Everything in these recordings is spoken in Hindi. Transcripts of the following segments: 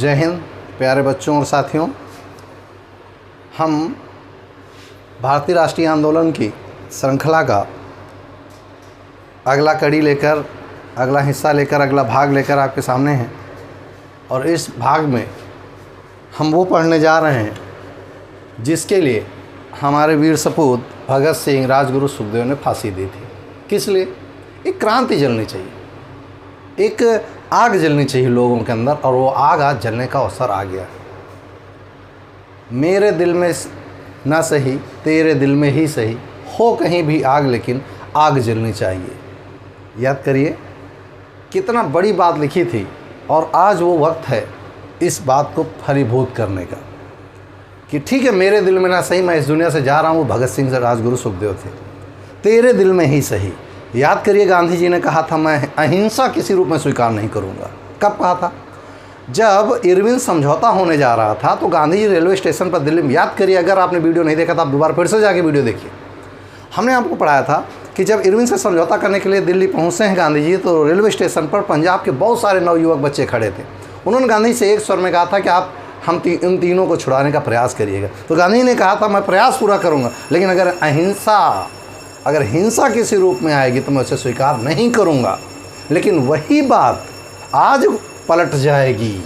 जय हिंद प्यारे बच्चों और साथियों। हम भारतीय राष्ट्रीय आंदोलन की श्रृंखला का अगला कड़ी लेकर, अगला हिस्सा लेकर, अगला भाग लेकर आपके सामने हैं। और इस भाग में हम वो पढ़ने जा रहे हैं जिसके लिए हमारे वीर सपूत भगत सिंह, राजगुरु, सुखदेव ने फांसी दी थी। किस लिए? एक क्रांति जलनी चाहिए, एक आग जलनी चाहिए लोगों के अंदर, और वो आग आज जलने का अवसर आ गया। मेरे दिल में ना सही, तेरे दिल में ही सही, हो कहीं भी आग, लेकिन आग जलनी चाहिए। याद करिए कितना बड़ी बात लिखी थी, और आज वो वक्त है इस बात को फलीभूत करने का कि ठीक है, मेरे दिल में ना सही, मैं इस दुनिया से जा रहा हूँ। भगत सिंह, राजगुरु, सुखदेव थे। तेरे दिल में ही सही। याद करिए गांधी जी ने कहा था, मैं अहिंसा किसी रूप में स्वीकार नहीं करूँगा। कब कहा था? जब इरविन समझौता होने जा रहा था तो गांधी जी रेलवे स्टेशन पर दिल्ली में, याद करिए, अगर आपने वीडियो नहीं देखा तो आप दोबारा फिर से जाके वीडियो देखिए। हमने आपको पढ़ाया था कि जब इरविन से समझौता करने के लिए दिल्ली पहुँचे हैं गांधी जी, तो रेलवे स्टेशन पर पंजाब के बहुत सारे नवयुवक बच्चे खड़े थे। उन्होंने गांधी से एक स्वर में कहा था कि आप इन तीनों को छुड़ाने का प्रयास करिएगा। तो गांधी ने कहा था, मैं प्रयास पूरा करूँगा, लेकिन अगर हिंसा किसी रूप में आएगी तो मैं उसे स्वीकार नहीं करूँगा। लेकिन वही बात आज पलट जाएगी,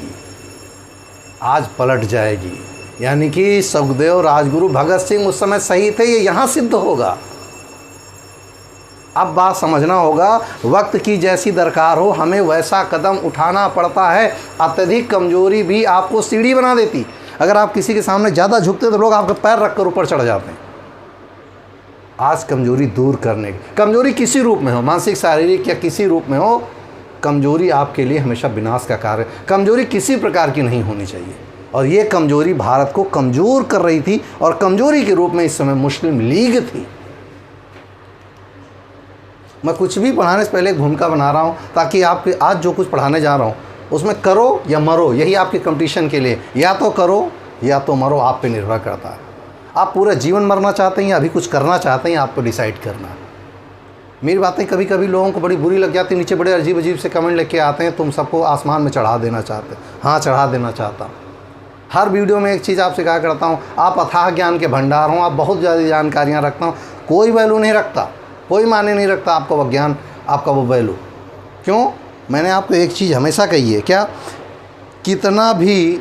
आज पलट जाएगी। यानी कि सुखदेव, राजगुरु, भगत सिंह उस समय सही थे, ये यहाँ सिद्ध होगा। अब बात समझना होगा, वक्त की जैसी दरकार हो, हमें वैसा कदम उठाना पड़ता है। अत्यधिक कमजोरी भी आपको सीढ़ी बना देती। अगर आप किसी के सामने ज़्यादा झुकते तो लोग आपका पैर रखकर ऊपर चढ़ जाते हैं। आज कमजोरी दूर करने की, कमजोरी किसी रूप में हो, मानसिक, शारीरिक या किसी रूप में हो, कमजोरी आपके लिए हमेशा विनाश का कार्य। कमजोरी किसी प्रकार की नहीं होनी चाहिए, और ये कमजोरी भारत को कमज़ोर कर रही थी, और कमजोरी के रूप में इस समय मुस्लिम लीग थी। मैं कुछ भी पढ़ाने से पहले एक भूमिका बना रहा हूँ, ताकि आपके आज जो कुछ पढ़ाने जा रहा हूँ उसमें करो या मरो, यही आपके कंपटीशन के लिए, या तो करो या तो मरो, आप पे निर्भर करता है। आप पूरा जीवन मरना चाहते हैं या अभी कुछ करना चाहते हैं, आपको डिसाइड करना है। मेरी बातें कभी कभी लोगों को बड़ी बुरी लग जाती, नीचे बड़े अजीब अजीब से कमेंट लेके आते हैं, तुम सबको आसमान में चढ़ा देना चाहते हैं। हाँ, चढ़ा देना चाहता हूँ। हर वीडियो में एक चीज़ आपसे कहा करता हूँ, आप अथाह ज्ञान के भंडार हों, आप बहुत ज़्यादा जानकारियाँ रखता हूँ, कोई वैल्यू नहीं रखता, कोई माने नहीं रखता आपका वो ज्ञान, आपका वो वैल्यू। क्यों? मैंने आपको एक चीज़ हमेशा कही है, क्या? कितना भी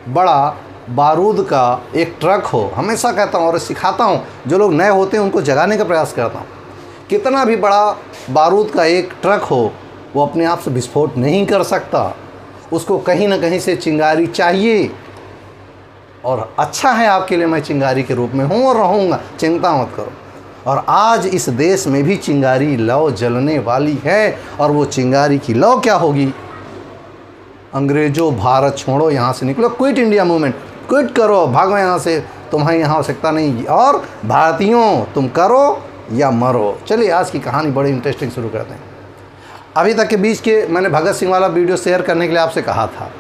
बड़ा बारूद का एक ट्रक हो, हमेशा कहता हूँ और सिखाता हूँ, जो लोग नए होते हैं उनको जगाने का प्रयास करता हूँ। कितना भी बड़ा बारूद का एक ट्रक हो, वो अपने आप से विस्फोट नहीं कर सकता, उसको कहीं ना कहीं से चिंगारी चाहिए। और अच्छा है आपके लिए मैं चिंगारी के रूप में हूँ और रहूँगा, चिंता मत करो। और आज इस देश में भी चिंगारी लौ जलने वाली है, और वो चिंगारी की लौ क्या होगी? अंग्रेजों, भारत छोड़ो, यहाँ से निकलो, क्विट इंडिया मूवमेंट, क्विट करो, भागो यहाँ से, तुम्हें यहाँ आवश्यकता नहीं। और भारतीयों, तुम करो या मरो। चलिए आज की कहानी बड़ी इंटरेस्टिंग शुरू करते हैं। अभी तक के बीच के मैंने भगत सिंह वाला वीडियो शेयर करने के लिए आपसे कहा था,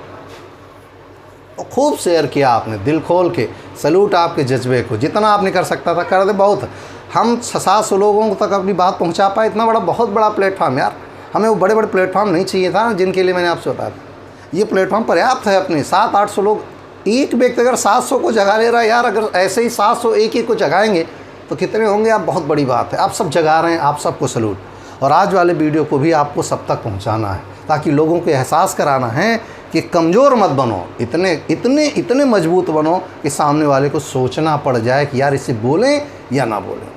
तो खूब शेयर किया आपने, दिल खोल के। सैल्यूट आपके जज्बे को, जितना आपने कर सकता था कर दे। बहुत हम 700 लोगों तक अपनी बात पहुंचा पाए, इतना बड़ा, बहुत बड़ा प्लेटफॉर्म। यार हमें वो बड़े बड़े प्लेटफॉर्म नहीं चाहिए था जिनके लिए मैंने आपसे बताया था। ये प्लेटफॉर्म पर्याप्त है अपने। 700-800 लोग, एक व्यक्ति अगर 700 को जगा ले रहा है, यार अगर ऐसे ही 700 एक को जगाएंगे तो कितने होंगे? आप बहुत बड़ी बात है। आप सब जगा रहे हैं, आप सबको सैल्यूट। और आज वाले वीडियो को भी आपको सब तक पहुंचाना है, ताकि लोगों को एहसास कराना है कि कमज़ोर मत बनो, इतने मजबूत बनो कि सामने वाले को सोचना पड़ जाए कि यार इसे बोलें या ना बोलें।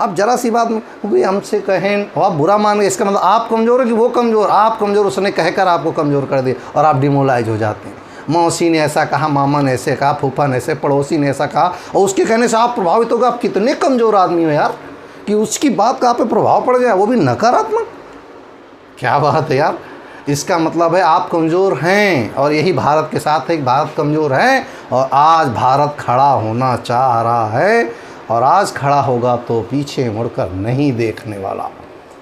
अब ज़रा सी बात में भी हमसे कहें और आप बुरा मान गए, इसका मतलब आप कमज़ोर है कि वो कमज़ोर? आप कमज़ोर, उसने कहकर आपको कमज़ोर कर दिया और आप डिमोलाइज हो जाते हैं। मौसी ने ऐसा कहा, मामा ने ऐसे कहा, फूफा ने ऐसे, पड़ोसी ने ऐसा कहा, और उसके कहने से आप प्रभावित हो गए। आप कितने कमज़ोर आदमी हो यार कि उसकी बात का आप पे प्रभाव पड़ जाए, वो भी नकारात्मक। क्या बात है यार! इसका मतलब है आप कमज़ोर हैं, और यही भारत के साथ है कि भारत कमज़ोर है, और आज भारत खड़ा होना चाह रहा है, और आज खड़ा होगा तो पीछे मुड़कर नहीं देखने वाला।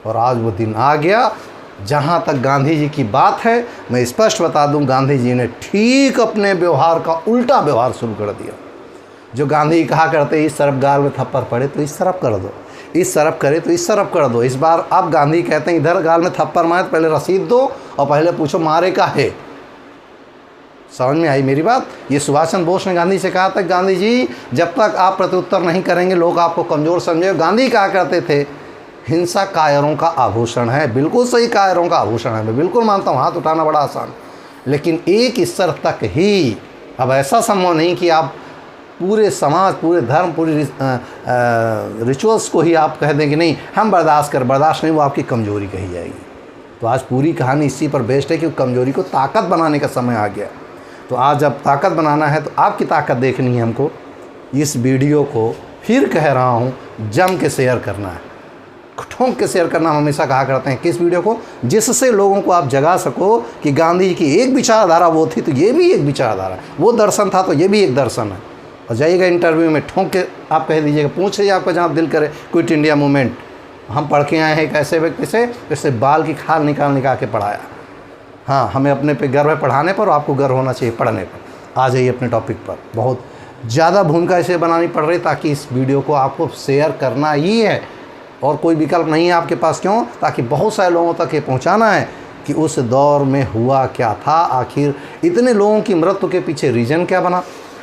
और आज वो दिन आ गया। जहाँ तक गांधी जी की बात है, मैं स्पष्ट बता दूं, गांधी जी ने ठीक अपने व्यवहार का उल्टा व्यवहार शुरू कर दिया। जो गांधी जी कहा करते, इस तरफ गाल में थप्पड़ पड़े तो इस तरफ कर दो, इस तरफ करे तो इस तरफ कर दो। इस बार अब गांधी कहते हैं, इधर गाल में थप्पड़ मारे तो पहले रसीद दो और पहले पूछो मारे का है। समझ में आई मेरी बात? ये सुभाष चंद्र बोस ने गांधी से कहा था, गांधी जी जब तक आप प्रत्युत्तर नहीं करेंगे लोग आपको कमज़ोर समझेंगे। गांधी कहा करते थे हिंसा कायरों का आभूषण है। बिल्कुल सही, कायरों का आभूषण है, मैं बिल्कुल मानता हूँ, हाथ उठाना बड़ा आसान, लेकिन एक स्तर तक ही। अब ऐसा संभव नहीं कि आप पूरे समाज, पूरे धर्म, पूरी रिचुअल्स को ही आप कह दें कि नहीं हम बर्दाश्त नहीं, वो आपकी कमज़ोरी कही जाएगी। तो आज पूरी कहानी इसी पर बेस्ड है कि कमज़ोरी को ताकत बनाने का समय आ गया। तो आज जब ताकत बनाना है तो आपकी ताकत देखनी है हमको। इस वीडियो को फिर कह रहा हूँ, जम के शेयर करना है, ठोंक के शेयर करना। हम हमेशा कहा करते हैं किस वीडियो को, जिससे लोगों को आप जगा सको कि गांधी जी की एक विचारधारा वो थी तो ये भी एक विचारधारा, वो दर्शन था तो ये भी एक दर्शन है। और जाइएगा इंटरव्यू में ठोंक के आप कह दीजिएगा, पूछिए आपका जहाँ दिल करे, क्विट इंडिया मूवमेंट हम पढ़ के आए हैं एक ऐसे व्यक्ति से जिससे बाल की खाल निकाल के पढ़ाया। हाँ, हमें अपने पे गर्व है पढ़ाने पर, और आपको गर्व होना चाहिए पढ़ने पर। आ जाइए अपने टॉपिक पर। बहुत ज़्यादा भूमिका इसे बनानी पड़ रही ताकि इस वीडियो को आपको शेयर करना ही है और कोई विकल्प नहीं है आपके पास। क्यों? ताकि बहुत सारे लोगों तक ये पहुंचाना है कि उस दौर में हुआ क्या था, आखिर इतने लोगों की मृत्यु के पीछे रीजन क्या बना,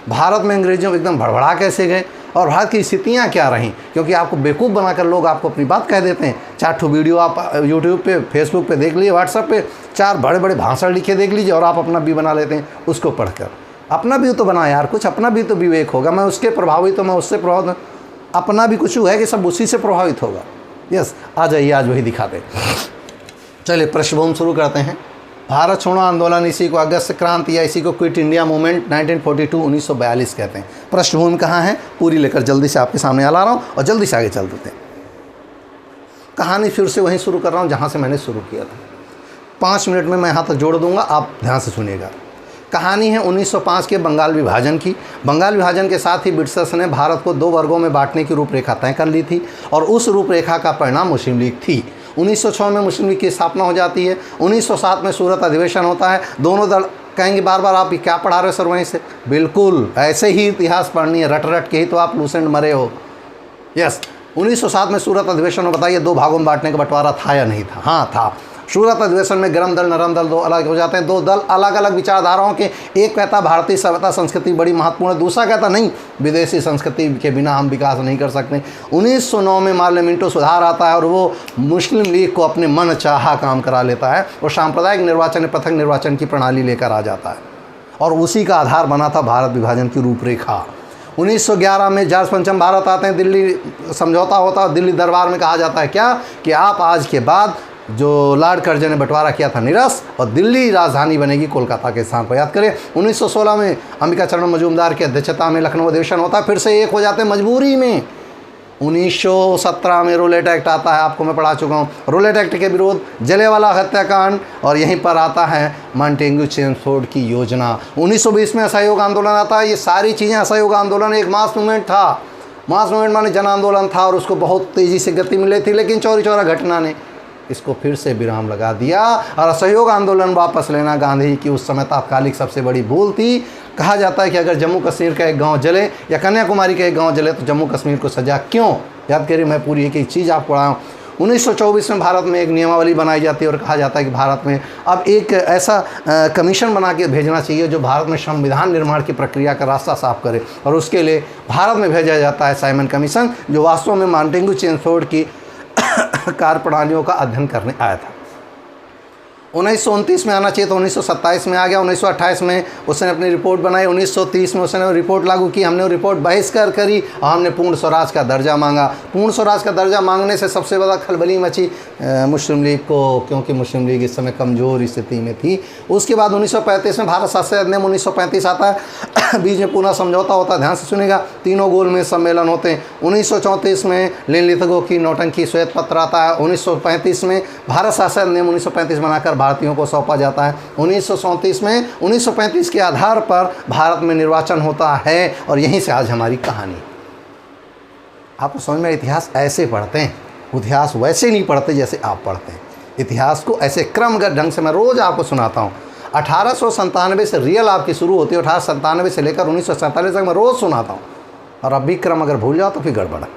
भारत में अंग्रेजों एकदम भड़बड़ा कैसे गए और भारत की स्थितियाँ क्या रहीं। क्योंकि आपको बेवकूफ़ बनाकर लोग आपको अपनी बात कह देते हैं। 4 वीडियो आप यूट्यूब पे, फेसबुक पे देख लीजिए, व्हाट्सएप पे 4 बड़े बड़े भाषण लिखे देख लीजिए और आप अपना भी बना लेते हैं उसको पढ़कर। अपना भी तो बना यार, कुछ अपना भी तो विवेक होगा। मैं उसके प्रभावित हूँ, मैं उससे प्रभावित, अपना भी कुछ है कि सब उसी से प्रभावित होगा। यस, आ जाइए आज वही दिखाते। चलिए पृष्ठभूमि शुरू करते हैं। भारत छोड़ो आंदोलन, इसी को अगस्त क्रांति या इसी को क्विट इंडिया मूवमेंट 1942 कहते हैं। पृष्ठभूमि कहाँ है पूरी लेकर जल्दी से आपके सामने ला रहा हूँ और जल्दी से आगे चल देते हैं। कहानी फिर से वहीं शुरू कर रहा हूँ जहाँ से मैंने शुरू किया था। 5 मिनट में मैं यहाँ तक जोड़ दूँगा, आप ध्यान से सुनिएगा। कहानी है 1905 के बंगाल विभाजन की। बंगाल विभाजन के साथ ही ब्रिटिशर्स ने भारत को 2 वर्गों में बांटने की रूपरेखा तय कर ली थी और उस रूपरेखा का परिणाम मुस्लिम लीग थी। 1906 में मुस्लिम लीग की स्थापना हो जाती है। 1907 में सूरत अधिवेशन होता है। दोनों दल कहेंगे बार बार आप क्या पढ़ा रहे हो सर वहीं से, बिल्कुल ऐसे ही इतिहास पढ़नी है, रट रट के ही तो आप लूसेंट मरे हो। यस, 1907 में सूरत अधिवेशन में बताइए 2 भागों में बांटने का बंटवारा था या नहीं था? हाँ था। सूरत अधिवेशन में गरम दल नरम दल 2 अलग हो जाते हैं। 2 दल अलग अलग विचारधाराओं के, एक कहता भारतीय सभ्यता संस्कृति बड़ी महत्वपूर्ण है, दूसरा कहता नहीं विदेशी संस्कृति के बिना हम विकास नहीं कर सकते। 1909 में पार्लियामेंटो सुधार आता है और वो मुस्लिम लीग को अपने मन चाहा काम करा लेता है और सांप्रदायिक निर्वाचन, पृथक निर्वाचन की प्रणाली लेकर आ जाता है और उसी का आधार बना था भारत विभाजन की रूपरेखा। 1911 में जॉर्ज पंचम भारत आते हैं, दिल्ली समझौता होता है। दिल्ली दरबार में कहा जाता है क्या कि आप आज के बाद जो लॉर्ड कर्जन ने बंटवारा किया था निरस्त और दिल्ली राजधानी बनेगी कोलकाता के स्थान पर। याद करें 1916 में अंबिका चरण मजूमदार की अध्यक्षता में लखनऊ अधिवेशन होता है, फिर से एक हो जाते हैं मजबूरी में। 1917 में रूलेट एक्ट आता है, आपको मैं पढ़ा चुका हूँ। रूलेट एक्ट के विरोध जलियांवाला हत्याकांड और यहीं पर आता है मॉन्टेग्यू चेम्सफोर्ड की योजना। 1920 में असहयोग आंदोलन आता है। ये सारी चीज़ें असहयोग आंदोलन एक मास मूवमेंट था। मास मूवमेंट माने जन आंदोलन था और उसको बहुत तेज़ी से गति मिली थी, लेकिन चौरी चौरा घटना ने इसको फिर से विराम लगा दिया और असहयोग आंदोलन वापस लेना गांधी जी की उस समय तात्कालिक सबसे बड़ी भूल थी। कहा जाता है कि अगर जम्मू कश्मीर का एक गांव जले या कन्याकुमारी का एक गांव जले तो जम्मू कश्मीर को सजा क्यों? याद करिए, मैं पूरी एक चीज़ आपको पढ़ाऊँ। 1924 में भारत में एक नियमावली बनाई जाती है और कहा जाता है कि भारत में अब एक ऐसा कमीशन बना के भेजना चाहिए जो भारत में संविधान निर्माण की प्रक्रिया का रास्ता साफ करे और उसके लिए भारत में भेजा जाता है साइमन कमीशन, जो वास्तव में मॉन्टेग्यू चेम्सफोर्ड की कार्यप्रणालियों का अध्ययन करने आया था। 1929 में आना चाहिए तो 1927 में आ गया। 1928 में उसने अपनी रिपोर्ट बनाई। 1930 में उसने रिपोर्ट लागू की। हमने वो रिपोर्ट बहिष्कार करी और हमने पूर्ण स्वराज का दर्जा मांगा। पूर्ण स्वराज का दर्जा मांगने से सबसे ज़्यादा खलबली मची मुस्लिम लीग को, क्योंकि मुस्लिम लीग इस समय कमज़ोर स्थिति में थी। उसके बाद 1935 में भारत शासन अधिनियम 1935 आता है। बीच में पूना समझौता होता है, ध्यान से सुनेगा। तीनों गोल में सम्मेलन होते हैं। 1934 में लिनलिथगो की नौटंकी श्वेत पत्र आता है। 1935 में भारत शासन अधिनियम 1935 बनाकर भारतीयों को सौंपा जाता है। 1937 में 1935 के आधार पर भारत में निर्वाचन होता है और यहीं से आज हमारी कहानी। आपको समझ में, इतिहास ऐसे पढ़ते हैं, इतिहास वैसे नहीं पढ़ते जैसे आप पढ़ते हैं। इतिहास को ऐसे क्रमगत ढंग से मैं रोज़ आपको सुनाता हूँ। 1897 से रियल आपकी शुरू होती है, 1897 से लेकर 1947 तक मैं रोज़ सुनाता हूँ और अब भी क्रम अगर भूल जाओ तो फिर गड़बड़ है।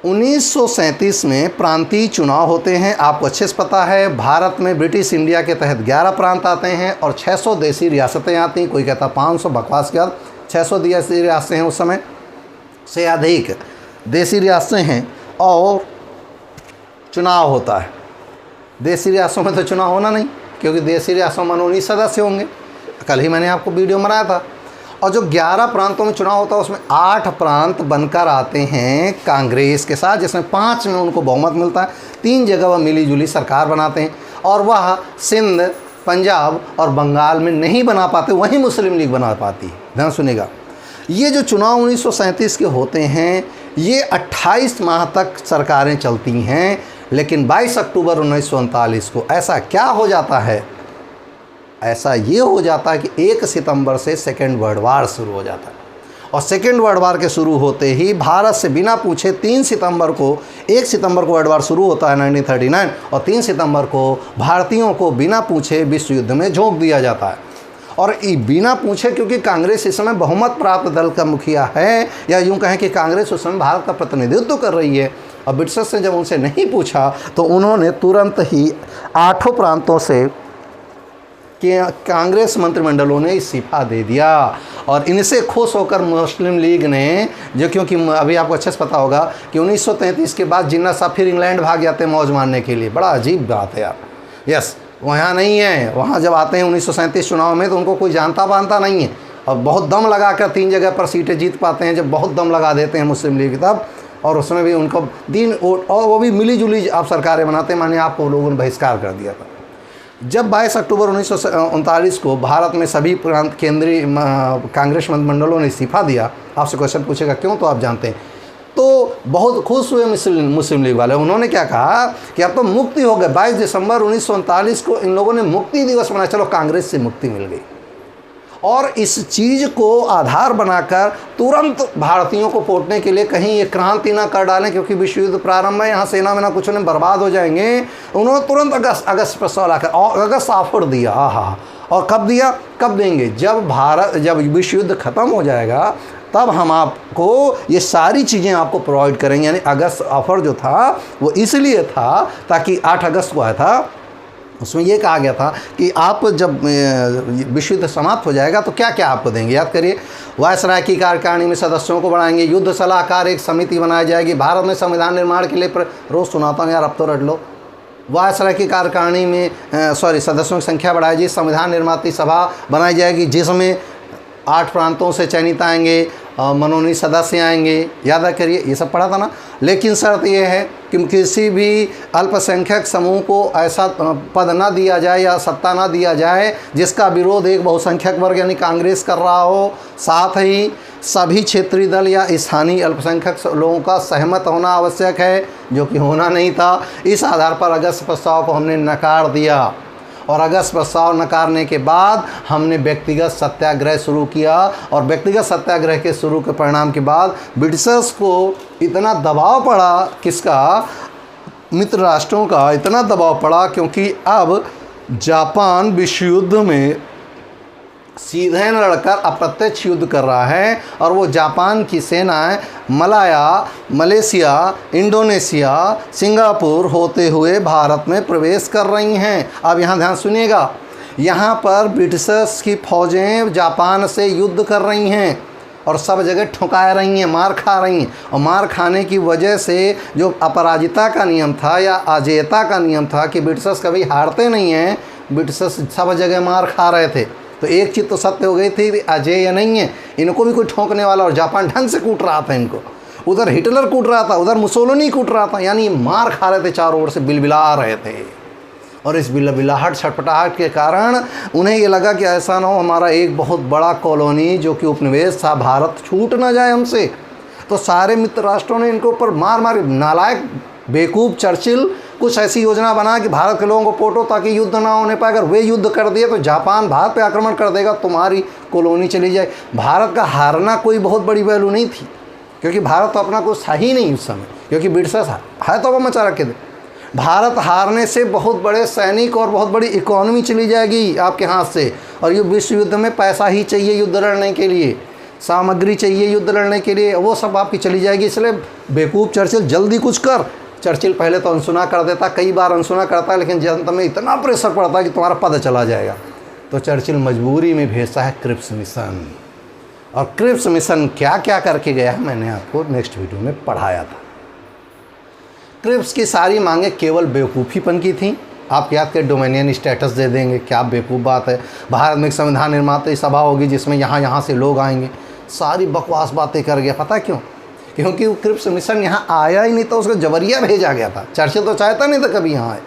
1937 में प्रांतीय चुनाव होते हैं। आपको अच्छे से पता है, भारत में ब्रिटिश इंडिया के तहत 11 प्रांत आते हैं और 600 देसी रियासतें आती हैं। कोई कहता 500, बकवास के बाद 600 देसी रियासतें हैं, उस समय से अधिक देसी रियासतें हैं और चुनाव होता है। देसी रियासतों में तो चुनाव होना नहीं, क्योंकि देसी रियासतों में 19 सदस्य होंगे। कल ही मैंने आपको वीडियो बनाया था। और जो 11 प्रांतों में चुनाव होता है उसमें 8 प्रांत बनकर आते हैं कांग्रेस के साथ, जिसमें 5 में उनको बहुमत मिलता है। 3 जगह वह मिली जुली सरकार बनाते हैं और वह सिंध, पंजाब और बंगाल में नहीं बना पाते, वहीं मुस्लिम लीग बना पाती है। ध्यान सुनिएगा, ये जो चुनाव 1937 के होते हैं ये 28 माह तक सरकारें चलती हैं, लेकिन 22 अक्टूबर 1939 को ऐसा क्या हो जाता है, ऐसा ये हो जाता है कि 1 सितंबर से सेकेंड वर्ल्ड वार शुरू हो जाता है। और सेकेंड वर्ल्ड वार के शुरू होते ही भारत से बिना पूछे 1 सितंबर को वर्ल्ड वार शुरू होता है 1939, और 3 सितंबर को भारतीयों को बिना पूछे विश्व युद्ध में झोंक दिया जाता है। और बिना पूछे, क्योंकि कांग्रेस इस समय बहुमत प्राप्त दल का मुखिया है, या यूँ कहें कि कांग्रेस उस समय भारत का प्रतिनिधित्व कर रही है। और ब्रिटिशर्स ने जब उनसे नहीं पूछा तो उन्होंने तुरंत ही 8 प्रांतों से कि कांग्रेस मंत्रिमंडलों ने इस्तीफा दे दिया। और इनसे खुश होकर मुस्लिम लीग ने, जो क्योंकि अभी आपको अच्छे से पता होगा कि 1933 के बाद जिन्ना साहब फिर इंग्लैंड भाग जाते हैं मौज मारने के लिए। बड़ा अजीब बात है यार। यस, वहाँ नहीं है, वहाँ जब आते हैं 1937 चुनाव में तो उनको कोई जानता बानता नहीं है, और बहुत दम लगा कर 3 जगह पर सीटें जीत पाते हैं। जब बहुत दम लगा देते हैं मुस्लिम लीग तब, और उसमें भी उनको दिन और वो भी मिली जुली आप सरकारें बनाते हैं। माने आपको लोगों ने बहिष्कार कर दिया था। जब 22 अक्टूबर 1939 को भारत में सभी प्रांत केंद्रीय कांग्रेस मंत्रिमंडलों ने इस्तीफा दिया, आपसे क्वेश्चन पूछेगा क्यों, तो आप जानते हैं। तो बहुत खुश हुए मुस्लिम लीग वाले। उन्होंने क्या कहा कि अब तो मुक्ति हो गई। 22 दिसंबर 1939 को इन लोगों ने मुक्ति दिवस मनाया, चलो कांग्रेस से मुक्ति मिल गई। और इस चीज़ को आधार बनाकर तुरंत भारतीयों को पोटने के लिए कहीं ये क्रांति ना कर डालें, क्योंकि विश्व युद्ध प्रारंभ है, यहाँ सेना में ना कुछ नहीं, बर्बाद हो जाएंगे। उन्होंने तुरंत अगस्त प्रस्ताव लाकर और अगस्त ऑफर दिया। हाँ, और कब दिया, कब देंगे, जब विश्व युद्ध खत्म हो जाएगा तब हम आपको ये सारी चीज़ें आपको प्रोवाइड करेंगे। यानी अगस्त ऑफर जो था वो इसलिए था ताकि 8 अगस्त को आया था, उसमें ये कहा गया था कि आप जब विश्व युद्ध समाप्त हो जाएगा तो क्या क्या आपको देंगे। याद करिए, वायसराय की कार्यकारिणी में सदस्यों को बढ़ाएंगे, युद्ध सलाहकार एक समिति बनाई जाएगी, भारत में संविधान निर्माण के लिए रोज़ सुनाता हूँ यार, अब तो रट लो। वायसराय की कार्यकारिणी में सदस्यों की संख्या बढ़ाई जाएगी, संविधान निर्माती सभा बनाई जाएगी जिसमें 8 प्रांतों से चयनित आएंगे, मनोनीत सदस्य आएंगे। याद करिए, ये सब पढ़ा था ना। लेकिन शर्त यह है कि किसी भी अल्पसंख्यक समूह को ऐसा पद ना दिया जाए या सत्ता ना दिया जाए जिसका विरोध एक बहुसंख्यक वर्ग यानी कांग्रेस कर रहा हो। साथ ही सभी क्षेत्रीय दल या स्थानीय अल्पसंख्यक लोगों का सहमत होना आवश्यक है, जो कि होना नहीं था। इस आधार पर अगस्त प्रस्ताव को हमने नकार दिया, और अगस्त प्रस्ताव नकारने के बाद हमने व्यक्तिगत सत्याग्रह शुरू किया। और व्यक्तिगत सत्याग्रह के शुरू के परिणाम के बाद ब्रिटिशर्स को इतना दबाव पड़ा, किसका, मित्र राष्ट्रों का इतना दबाव पड़ा, क्योंकि अब जापान विश्व युद्ध में सीधे न लड़कर अप्रत्यक्ष युद्ध कर रहा है, और वो जापान की सेनाएं मलेशिया, इंडोनेशिया, सिंगापुर होते हुए भारत में प्रवेश कर रही हैं। अब यहाँ ध्यान सुनिएगा, यहाँ पर ब्रिटिशर्स की फ़ौजें जापान से युद्ध कर रही हैं और सब जगह ठुका रही हैं, मार खा रही हैं। और मार खाने की वजह से जो अपराजिता का नियम था या अजेयता का नियम था कि ब्रिटिशर्स कभी हारते नहीं हैं, ब्रिटिशर्स सब जगह मार खा रहे थे। तो एक चीज़ तो सत्य हो गई थी कि अजेय नहीं है, इनको भी कोई ठोकने वाला, और जापान ढंग से कूट रहा था इनको। उधर हिटलर कूट रहा था, उधर मुसोलिनी कूट रहा था, यानी मार खा रहे थे, चारों ओर से बिलबिला रहे थे। और इस बिलबिलाहट छटपटाहट के कारण उन्हें ये लगा कि ऐसा ना हो हमारा एक बहुत बड़ा कॉलोनी जो कि उपनिवेश था भारत छूट ना जाए हमसे। तो सारे मित्र राष्ट्रों ने इनको ऊपर मार मार, नालायक बेवकूफ़ चर्चिल कुछ ऐसी योजना बना कि भारत के लोगों को पोटो ताकि युद्ध ना होने पाए। अगर वे युद्ध कर दिए तो जापान भारत पे आक्रमण कर देगा, तुम्हारी कॉलोनी चली जाए। भारत का हारना कोई बहुत बड़ी वैल्यू नहीं थी, क्योंकि भारत तो अपना कुछ सही नहीं उस समय, क्योंकि ब्रिटिशर्स है तो वो मचा रखे थे। भारत हारने से बहुत बड़े सैनिक और बहुत बड़ी इकोनॉमी चली जाएगी आपके हाथ से, और ये विश्व युद्ध में पैसा ही चाहिए युद्ध लड़ने के लिए। सामग्री चाहिए युद्ध लड़ने के लिए, वो सब आपकी चली जाएगी। इसलिए बेवकूफ़ चर्चिल, जल्दी कुछ कर। चर्चिल पहले तो अनसुना कर देता, कई बार अनसुना करता है, लेकिन जनता में इतना प्रेशर पड़ता है कि तुम्हारा पद चला जाएगा। तो चर्चिल मजबूरी में भेजता है क्रिप्स मिशन। और क्रिप्स मिशन क्या क्या करके गया है मैंने आपको नेक्स्ट वीडियो में पढ़ाया था। क्रिप्स की सारी मांगें केवल बेवकूफ़ीपन की थी। आप याद करें, डोमिनियन स्टेटस दे देंगे, क्या बेवकूफ़ बात है। भारत में एक संविधान निर्माता सभा होगी जिसमें यहाँ से लोग आएंगे। सारी बकवास बातें कर गया। पता क्यों? क्योंकि वो क्रिप्स मिशन यहाँ आया ही नहीं था, उसको जबरिया भेजा गया था। चर्चिल तो चाहता नहीं था कभी यहाँ आए।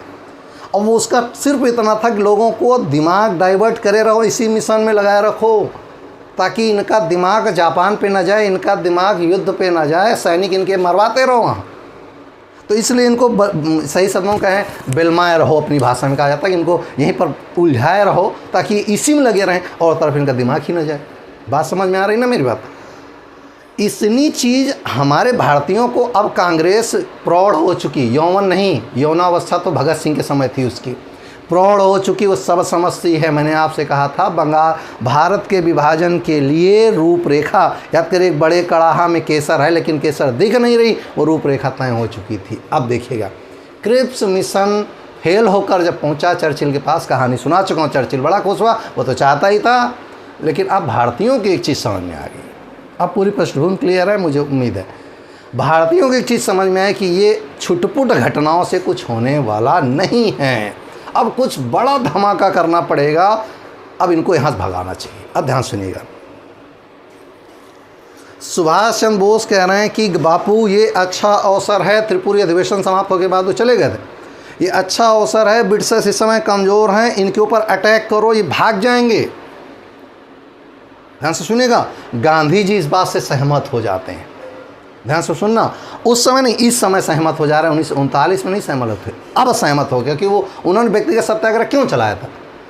और वो उसका सिर्फ इतना था कि लोगों को दिमाग डाइवर्ट करे रहो, इसी मिशन में लगाए रखो, ताकि इनका दिमाग जापान पे ना जाए, इनका दिमाग युद्ध पे ना जाए, सैनिक इनके मरवाते रहो वहाँ। तो इसलिए इनको सही शब्दों कहें बेलमाए रहो, अपनी भाषा में कहा जाता है कि इनको यहीं पर उलझाए रहो ताकि इसी में लगे रहें और तरफ इनका दिमाग ही ना जाए। बात समझ में आ रही ना मेरी बात? इतनी चीज़ हमारे भारतीयों को अब कांग्रेस प्रौढ़ हो चुकी, यौवन नहीं, यौनावस्था तो भगत सिंह के समय थी उसकी, प्रौढ़ हो चुकी, वो सब समझती है। मैंने आपसे कहा था बंगाल भारत के विभाजन के लिए रूपरेखा, याद करें, एक बड़े कड़ाहा में केसर है लेकिन केसर दिख नहीं रही, वो रूपरेखा तय हो चुकी थी। अब देखिएगा, क्रिप्स मिशन फेल होकर जब पहुंचा चर्चिल के पास, कहानी सुना चुका हूँ, चर्चिल बड़ा खुश हुआ, वो तो चाहता ही था। लेकिन अब भारतीयों की एक चीज़ समझ में आ गई, अब पूरी पृष्ठभूमि क्लियर है, मुझे उम्मीद है। भारतीयों की एक चीज़ समझ में आए कि ये छुटपुट घटनाओं से कुछ होने वाला नहीं है, अब कुछ बड़ा धमाका करना पड़ेगा, अब इनको यहाँ से भगाना चाहिए। अब ध्यान सुनिएगा, सुभाष चंद्र बोस कह रहे हैं कि बापू ये अच्छा अवसर है, त्रिपुरी अधिवेशन समाप्त होने के बाद वो चले गए थे, ये अच्छा अवसर है, ब्रिटिशर्स इस समय कमज़ोर हैं, इनके ऊपर अटैक करो, ये भाग जाएंगे। ध्यान से सुनिएगा, गांधी जी इस बात से सहमत हो जाते हैं। ध्यान से सुनना, उस समय नहीं, इस समय सहमत हो जा रहे हैं। 1939 में नहीं सहमत थे, अब सहमत हो गया कि वो उन्होंने व्यक्तिगत सत्याग्रह क्यों चलाया था।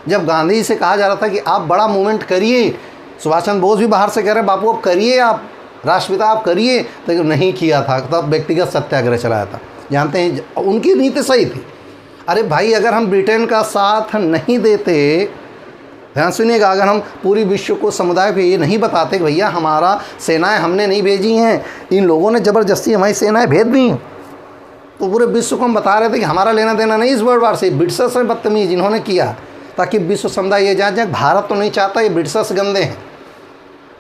जब गांधी जी से कहा जा रहा था कि आप बड़ा मूवमेंट करिए, सुभाष चंद्र बोस भी बाहर से कह रहे हैं बापू अब करिए, आप राष्ट्रपिता आप करिए, तो नहीं किया था, तब व्यक्तिगत सत्याग्रह चलाया था। जानते हैं उनकी नीति सही थी। अरे भाई, अगर हम ब्रिटेन का साथ नहीं देते, ध्यान सुनिएगा, अगर हम पूरी विश्व को समुदाय को ये नहीं बताते कि भैया हमारा सेनाएं हमने नहीं भेजी हैं, इन लोगों ने ज़बरदस्ती हमारी सेनाएं भेज दी, तो पूरे विश्व को हम बता रहे थे कि हमारा लेना देना नहीं इस वर्ल्ड वार से, ब्रिटिशर्स से बदतमीज़ इन्होंने किया, ताकि विश्व समुदाय ये जान जाए भारत तो नहीं चाहता, ये ब्रिटिशर्स गंदे हैं।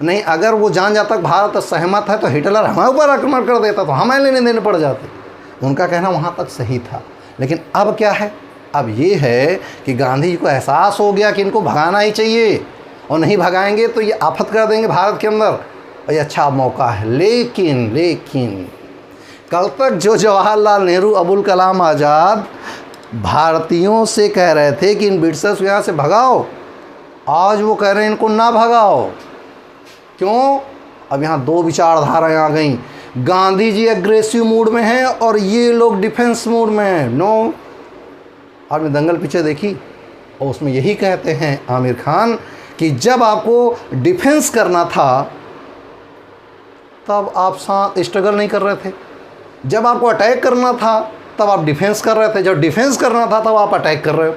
नहीं, अगर वो जान जाता भारत सहमत है तो हिटलर हमारे ऊपर आक्रमण कर देता, तो हमें लेने देने पड़ जाते। उनका कहना वहाँ तक सही था। लेकिन अब क्या है, अब ये है कि गांधी जी को एहसास हो गया कि इनको भगाना ही चाहिए, और नहीं भगाएंगे तो ये आफत कर देंगे भारत के अंदर, और ये अच्छा मौका है। लेकिन कल तक जो जवाहरलाल नेहरू, अबुल कलाम आज़ाद भारतीयों से कह रहे थे कि इन ब्रिटिशर्स को यहाँ से भगाओ, आज वो कह रहे हैं इनको ना भगाओ। क्यों? अब यहाँ दो विचारधाराएँ आ गई, गांधी जी एग्रेसिव मूड में हैं और ये लोग डिफेंस मूड में हैं। नो, आपने दंगल पीछे देखी, और उसमें यही कहते हैं आमिर खान कि जब आपको डिफेंस करना था तब आप साथ स्ट्रगल नहीं कर रहे थे, जब आपको अटैक करना था तब आप डिफेंस कर रहे थे, जब डिफेंस करना था तब आप अटैक कर रहे हो।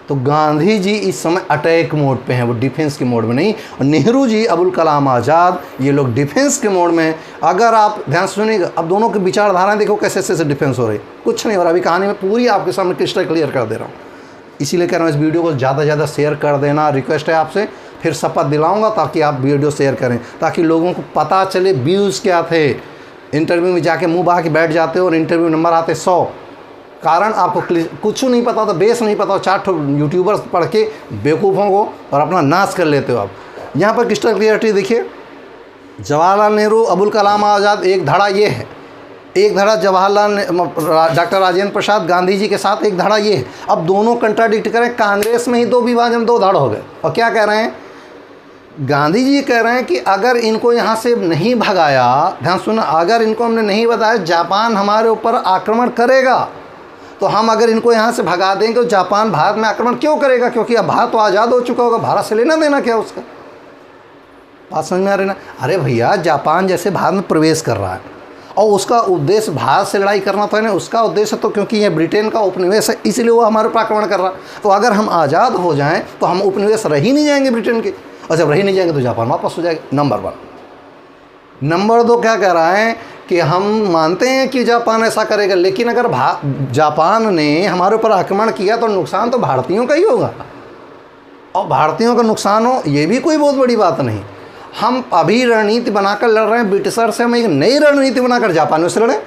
तो गांधी जी इस समय अटैक मोड पे हैं, वो डिफेंस के मोड में नहीं। और नेहरू जी, अबुल कलाम आज़ाद, ये लोग डिफेंस के मोड में। अगर आप ध्यान सुनिएगा, अब दोनों की विचारधाराएं देखो कैसे कैसे डिफेंस हो रही, कुछ नहीं हो रहा। अभी कहानी में पूरी आपके सामने क्रिस्टल क्लियर कर दे रहा हूँ, इसीलिए कह रहा हूँ इस वीडियो को ज़्यादा से ज़्यादा शेयर कर देना, रिक्वेस्ट है आपसे। फिर शपथ दिलाऊँगा ताकि आप वीडियो शेयर करें, ताकि लोगों को पता चले व्यूज़ क्या थे। इंटरव्यू में जाके मुँह बहा के बैठ जाते हो और इंटरव्यू नंबर आते 100, कारण आपको कुछ नहीं पता होता, बेस नहीं पता हो, 4 यूट्यूबर्स पढ़ के बेवकूफ़ों को और अपना नाश कर लेते हो आप। यहाँ पर क्रिस्टल क्लियरिटी देखिए, जवाहरलाल नेहरू, अबुल कलाम आज़ाद, एक धड़ा ये है, एक धड़ा डॉक्टर राजेंद्र प्रसाद गांधी जी के साथ, एक धड़ा ये है। अब दोनों कंट्राडिक्ट करें, कांग्रेस में ही 2 विभाजन, 2 धड़ हो गए। और क्या कह रहे हैं गांधी जी? कह रहे हैं कि अगर इनको यहाँ से नहीं भगाया, ध्यान सुना, अगर इनको हमने नहीं बताया जापान हमारे ऊपर आक्रमण करेगा, तो हम अगर इनको यहाँ से भगा देंगे तो जापान भारत में आक्रमण क्यों करेगा? क्योंकि अब भारत तो आज़ाद हो चुका होगा, भारत से लेना देना क्या उसका? बात समझ में आ रही ना? अरे भैया, जापान जैसे भारत में प्रवेश कर रहा है और उसका उद्देश्य भारत से लड़ाई करना था ना, उसका उद्देश्य तो क्योंकि ये ब्रिटेन का उपनिवेश है इसलिए वो हमारे ऊपर आक्रमण कर रहा। तो अगर हम आज़ाद हो जाएँ तो हम उपनिवेश रह ही नहीं जाएंगे ब्रिटेन के, और जब रह नहीं जाएंगे तो जापान वापस हो जाएगा। नंबर 1। नंबर 2 क्या कह रहा है कि हम मानते हैं कि जापान ऐसा करेगा, लेकिन अगर जापान ने हमारे ऊपर आक्रमण किया तो नुकसान तो भारतीयों का ही होगा, और भारतीयों का नुकसान हो ये भी कोई बहुत बड़ी बात नहीं। हम अभी रणनीति बनाकर लड़ रहे हैं ब्रिटिशर से, हम एक नई रणनीति बनाकर जापानियों से लड़ें।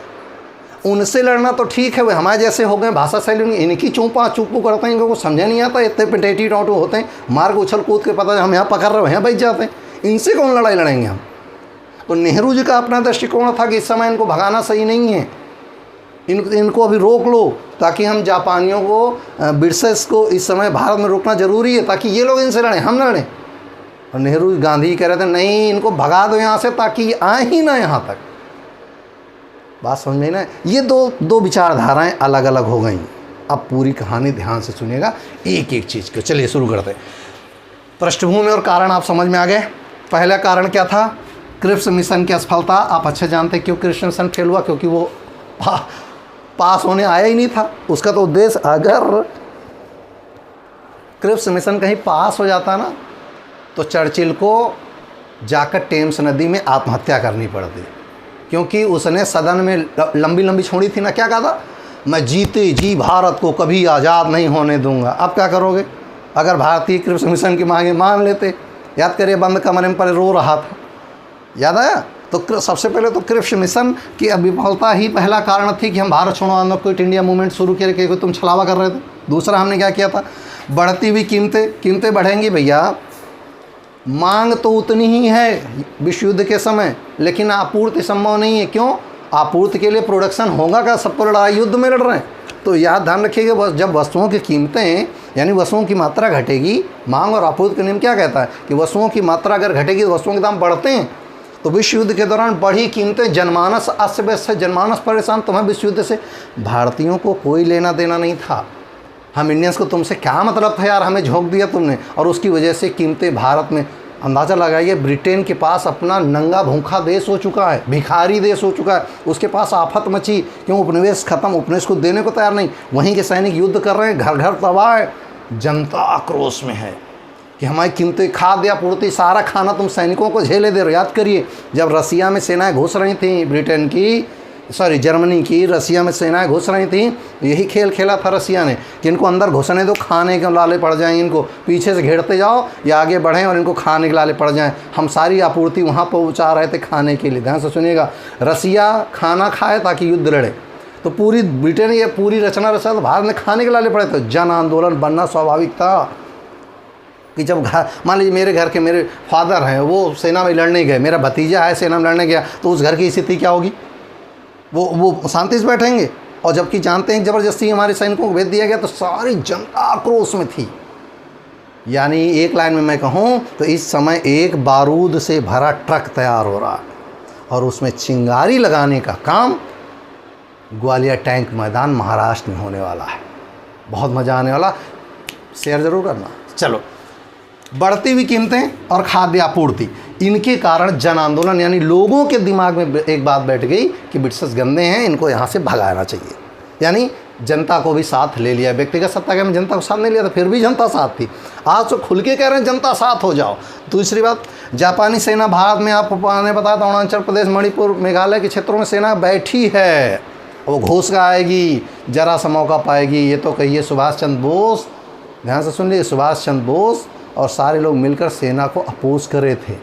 उनसे लड़ना तो ठीक है, वे हमारे जैसे हो गए, भाषा शैली इनकी चूपू करते हैं, इनको समझ नहीं आता, इतने पिटेटी टोटू होते हैं, मार्ग उछल कूद के पता है हम यहाँ पकड़ रहे हो, यहाँ बच जाते हैं, इनसे कौन लड़ाई लड़ेंगे हम। तो नेहरू जी का अपना दृष्टिकोण था कि इस समय इनको भगाना सही नहीं है, इनको अभी रोक लो, ताकि हम जापानियों को ब्रिटिशर्स को इस समय भारत में रोकना ज़रूरी है, ताकि ये लोग इनसे लड़ें, हम न लड़ें। और नेहरू गांधी कह रहे थे नहीं, इनको भगा दो यहाँ से ताकि ये आए ही ना यहाँ तक। बात समझ में ना, ये दो विचारधाराएं अलग अलग हो गई। अब पूरी कहानी ध्यान से सुनिएगा एक एक चीज़ को। चलिए शुरू करते हैं। पृष्ठभूमि और कारण आप समझ में आ गए। पहला कारण क्या था? क्रिप्स मिशन की असफलता। आप अच्छे जानते हैं क्यों क्रिप्स मिशन फेल हुआ, क्योंकि वो पास होने आया ही नहीं था। उसका तो उद्देश्य, अगर क्रिप्स मिशन कहीं पास हो जाता ना तो चर्चिल को जाकर टेम्स नदी में आत्महत्या करनी पड़ती, क्योंकि उसने सदन में लंबी लंबी छोड़ी थी ना, क्या कहा था, मैं जीते जी भारत को कभी आज़ाद नहीं होने दूंगा। अब क्या करोगे अगर भारतीय क्रिप्स मिशन की मांगे मान लेते? याद करिए, बंद कमरे में पर रो रहा था, याद आया? तो सबसे पहले तो क्रिप्स मिशन की विफलता ही पहला कारण थी कि हम भारत छोड़ो आंदोलन, क्विट इंडिया मूवमेंट शुरू किया कि तुम छलावा कर रहे थे। दूसरा हमने क्या किया था, बढ़ती हुई कीमतें बढ़ेंगी भैया, मांग तो उतनी ही है विश्व युद्ध के समय, लेकिन आपूर्ति संभव नहीं है। क्यों? आपूर्ति के लिए प्रोडक्शन होगा क्या? सबको लड़ाई युद्ध में लड़ रहे हैं। तो याद ध्यान रखिएगा, जब वस्तुओं की कीमतें यानी वस्तुओं की मात्रा घटेगी, मांग और आपूर्ति का नियम क्या कहता है कि वस्तुओं की मात्रा अगर घटेगी तो वस्तुओं के दाम बढ़ते हैं। तो विश्व युद्ध के दौरान बढ़ी कीमतें, जनमानस अस्त व्यस्त है, जनमानस परेशान। तुम्हें विश्व युद्ध से भारतीयों को कोई लेना देना नहीं था, हम इंडियंस को तुमसे क्या मतलब था यार, हमें झोंक दिया तुमने। और उसकी वजह से कीमतें भारत में, अंदाज़ा लगाइए, ब्रिटेन के पास अपना नंगा भूखा देश हो चुका है, भिखारी देश हो चुका है, उसके पास आफत मची। क्यों? उपनिवेश खत्म, उपनिवेश को देने को तैयार नहीं, वहीं के सैनिक युद्ध कर रहे हैं, घर घर तबाह है, जनता आक्रोश में है कि हमारी कीमतें, खाद्य आपूर्ति, सारा खाना तुम सैनिकों को झेले दे रहे हो। याद करिए, जब रसिया में सेनाएं घुस रही थी, ब्रिटेन की जर्मनी की रसिया में सेनाएं घुस रही थी, यही खेल खेला था रसिया ने कि इनको अंदर घुसने दो, खाने के लाले पड़ जाएं, इनको पीछे से घेरते जाओ या आगे बढ़ें और इनको खाने के लाले पड़ जाएं। हम सारी आपूर्ति वहाँ पहुँचा रहे थे खाने के लिए। ध्यान से सुनिएगा, रसिया खाना खाए ताकि युद्ध लड़े, तो पूरी ब्रिटेन ये पूरी रचना रचा तो भारत में खाने के लाले पड़े थे। जन आंदोलन बनना स्वाभाविक था कि जब घर, मान लीजिए मेरे घर के मेरे फादर हैं, वो सेना में लड़ने गए, मेरा भतीजा है सेना में लड़ने गया, तो उस घर की स्थिति क्या होगी? वो शांति से बैठेंगे। और जबकि जानते हैं ज़बरदस्ती हमारे सैनिकों को भेज दिया गया, तो सारी जनता आक्रोश में थी। यानी एक लाइन में मैं कहूँ तो इस समय एक बारूद से भरा ट्रक तैयार हो रहा है और उसमें चिंगारी लगाने का काम ग्वालियर टैंक मैदान महाराष्ट्र में होने वाला है। बहुत मज़ा आने वाला, शेयर ज़रूर करना। चलो, बढ़ती हुई कीमतें और खाद्य आपूर्ति, इनके कारण जन आंदोलन, यानी लोगों के दिमाग में एक बात बैठ गई कि ब्रिटिशर्स गंदे हैं, इनको यहाँ से भगाना चाहिए। यानी जनता को भी साथ ले लिया। व्यक्तिगत सत्ता के में जनता को साथ नहीं लिया था, फिर भी जनता साथ थी। आज तो खुल के कह रहे हैं जनता साथ हो जाओ। दूसरी बात, जापानी सेना भारत में, आपने बताया था अरुणाचल प्रदेश, मणिपुर, मेघालय के क्षेत्रों में सेना बैठी है, वो घुस कर आएगी, जरा सा मौका पाएगी। ये तो कहिए सुभाष चंद्र बोस, ध्यान से सुन लीजिए, सुभाष चंद्र बोस और सारे लोग मिलकर सेना को अपोज कर रहे थे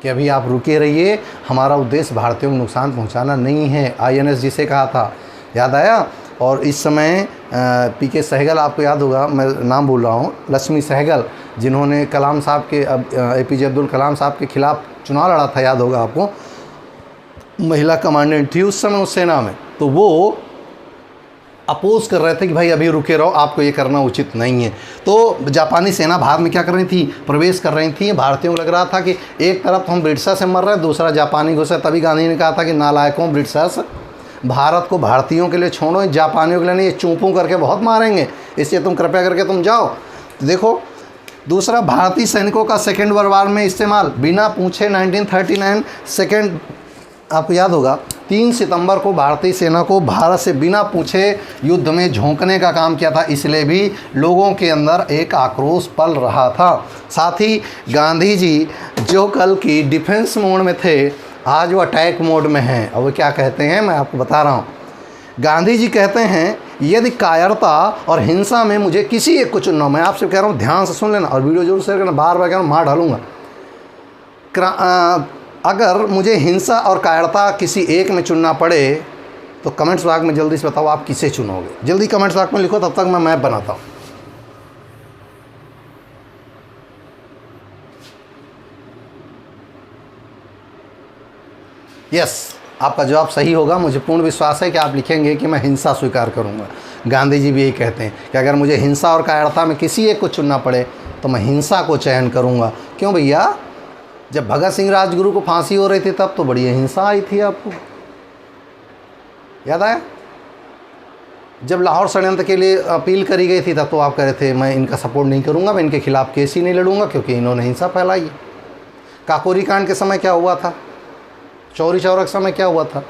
कि अभी आप रुके रहिए, हमारा उद्देश्य भारतीयों को नुकसान पहुंचाना नहीं है। INS जिसे कहा था, याद आया? और इस समय PK सहगल, आपको याद होगा, मैं नाम बोल रहा हूँ, लक्ष्मी सहगल, जिन्होंने कलाम साहब के, APJ अब्दुल कलाम साहब के खिलाफ चुनाव लड़ा था, याद होगा आपको, महिला कमांडेंट थी उस समय उस सेना में, तो वो अपोज कर रहे थे कि भाई अभी रुके रहो, आपको ये करना उचित नहीं है। तो जापानी सेना भारत में क्या कर रही थी? प्रवेश कर रही थी। भारतीयों को लग रहा था कि एक तरफ हम ब्रिटिशर से मर रहे हैं, दूसरा जापानी घुसे। तभी गांधी ने कहा था कि नालायकों ब्रिटिशर्स, भारत को भारतीयों के लिए छोड़ो, जापानियों के लिए नहीं, ये चूपों करके बहुत मारेंगे, इसलिए तुम कृपया करके तुम जाओ। तो देखो, दूसरा, भारतीय सैनिकों का सेकेंड वर्ल्ड वार में इस्तेमाल बिना पूछे 1939 सेकेंड, आपको याद होगा, 3 सितंबर को भारतीय सेना को भारत से बिना पूछे युद्ध में झोंकने का काम किया था, इसलिए भी लोगों के अंदर एक आक्रोश पल रहा था। साथ ही गांधी जी जो कल की डिफेंस मोड में थे, आज वो अटैक मोड में हैं। और वो क्या कहते हैं, मैं आपको बता रहा हूँ। गांधी जी कहते हैं, यदि कायरता और हिंसा में मुझे किसी एक को चुनना हो, मैं आपसे कह रहा हूँ ध्यान से सुन लेना और वीडियो जरूर शेयर करना, बार बार कह रहा हूँ, मार डालूंगा। अगर मुझे हिंसा और कायरता किसी एक में चुनना पड़े तो कमेंट्स बॉक्स में जल्दी से बताओ आप किसे चुनोगे। जल्दी कमेंट्स बॉक्स में लिखो, तब तक मैं मैप बनाता हूँ। यस, आपका जवाब सही होगा। मुझे पूर्ण विश्वास है कि आप लिखेंगे कि मैं हिंसा स्वीकार करूंगा। गांधी जी भी यही कहते हैं कि अगर मुझे हिंसा और कायरता में किसी एक को चुनना पड़े तो मैं हिंसा को चयन करूंगा। क्यों भैया, जब भगत सिंह राजगुरु को फांसी हो रही थी तब तो बड़ी हिंसा आई थी, आपको याद आया? जब लाहौर षड्यंत्र के लिए अपील करी गई थी तब तो आप कह रहे थे मैं इनका सपोर्ट नहीं करूंगा, मैं इनके खिलाफ केस ही नहीं लड़ूंगा क्योंकि इन्होंने हिंसा फैलाई है। काकोरी कांड के समय क्या हुआ था? चौरी चौरा के समय क्या हुआ था?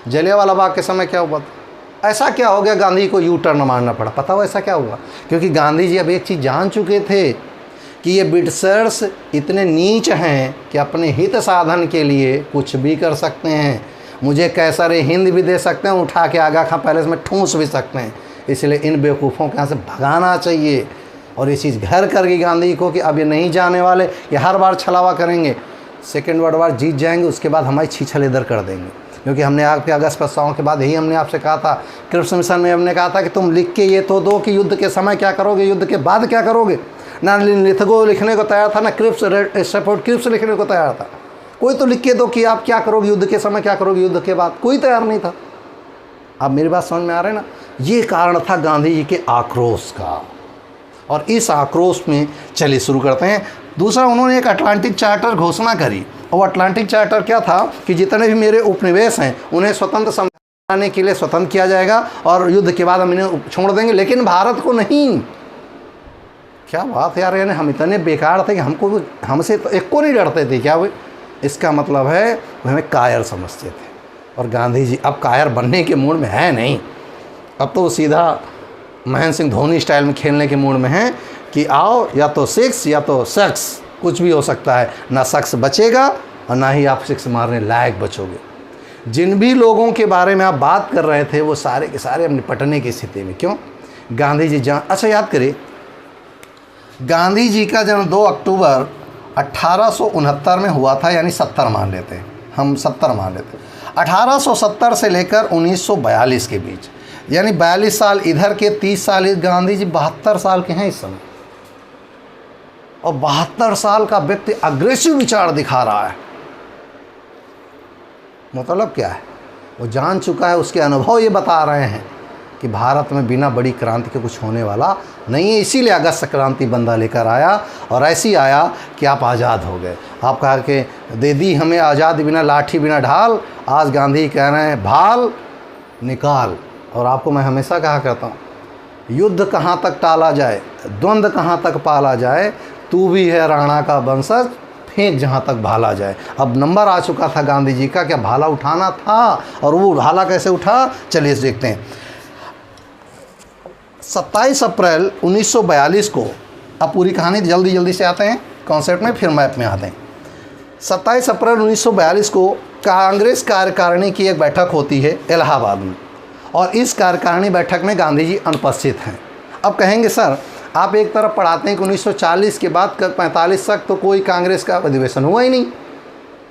जलियांवाला बाग के समय क्या हुआ था? ऐसा क्या हो गया गांधी को यू टर्न मारना पड़ा? पता हो ऐसा क्या हुआ? क्योंकि गांधी जी अब एक चीज़ जान चुके थे कि ये ब्रिटिशर्स इतने नीच हैं कि अपने हित साधन के लिए कुछ भी कर सकते हैं। मुझे कैसर हिंद भी दे सकते हैं, उठा के आगा खां पैलेस में ठूंस भी सकते हैं। इसलिए इन बेवकूफ़ों के यहाँ से भगाना चाहिए। और ये चीज़ घर कर गई गांधी को कि अब ये नहीं जाने वाले, ये हर बार छलावा करेंगे, सेकेंड वर्ल्ड वार जीत जाएंगे, उसके बाद हमारी छीछल इधर कर देंगे। क्योंकि हमने आपके अगस्त प्रस्तावों के बाद यही हमने आपसे कहा था, क्रिप्स मिशन में हमने कहा था कि तुम लिख के ये तो दो कि युद्ध के समय क्या करोगे, युद्ध के बाद क्या करोगे। ना लिथगो लिखने को तैयार था, ना क्रिप्स लिखने को तैयार था। कोई तो लिख के दो कि आप क्या करोगे युद्ध के समय, क्या करोगे युद्ध के बाद, कोई तैयार नहीं था। अब मेरी बात समझ में आ रही है ना? ये कारण था गांधी जी के आक्रोश का। और इस आक्रोश में चलिए शुरू करते हैं। दूसरा, उन्होंने एक अटलांटिक चार्टर घोषणा करी। और अटलांटिक चार्टर क्या था कि जितने भी मेरे उपनिवेश हैं उन्हें स्वतंत्र समझाने के लिए स्वतंत्र किया जाएगा और युद्ध के बाद हम इन्हें छोड़ देंगे, लेकिन भारत को नहीं। क्या बात है यार, यानी हम इतने बेकार थे कि हमसे तो एक को नहीं डरते थे क्या? वो इसका मतलब है वो हमें कायर समझते थे। और गांधी जी अब कायर बनने के मूड में है नहीं, अब तो सीधा महेंद्र सिंह धोनी स्टाइल में खेलने के मूड में है कि आओ, या तो सिक्स या तो सक्स, कुछ भी हो सकता है। ना सक्स बचेगा और ना ही आप सिक्स मारने लायक बचोगे। जिन भी लोगों के बारे में आप बात कर रहे थे वो सारे के सारे अपने पटने की स्थिति में। क्यों? गांधी जी अच्छा याद करिए, गांधी जी का जन्म 2 अक्टूबर 1869 में हुआ था, यानी 70 मान लेते हैं हम, 70 मान लेते हैं। 1870 से लेकर 1942 के बीच, यानी 42 साल इधर के, 30 साल गांधी जी 72 साल के हैं इस समय। और 72 साल का व्यक्ति अग्रेसिव विचार दिखा रहा है। मतलब क्या है? वो जान चुका है, उसके अनुभव ये बता रहे हैं कि भारत में बिना बड़ी क्रांति के कुछ होने वाला नहीं है। इसीलिए अगस्त क्रांति बंदा लेकर आया और ऐसी आया कि आप आज़ाद हो गए। आप कहा कि दे दी हमें आज़ाद बिना लाठी बिना ढाल। आज गांधी कह रहे हैं भाल निकाल। और आपको मैं हमेशा कहा करता हूँ, युद्ध कहाँ तक टाला जाए, द्वंद्व कहाँ तक पाला जाए, तू भी है राणा का वंशज, फेंक जहाँ तक भाला जाए। अब नंबर आ चुका था गांधी जी का, क्या भाला उठाना था। और वो भाला कैसे उठा, चलिए देखते हैं। 27 अप्रैल 1942 को, अब पूरी कहानी जल्दी से आते हैं कॉन्सेप्ट में, फिर मैप में आते हैं। 27 अप्रैल 1942 को कांग्रेस कार्यकारिणी की एक बैठक होती है इलाहाबाद में, और इस कार्यकारिणी बैठक में गांधी जी अनुपस्थित हैं। अब कहेंगे सर आप एक तरफ पढ़ाते हैं कि 1940 के बाद 45 तक तो कोई कांग्रेस का अधिवेशन हुआ ही नहीं,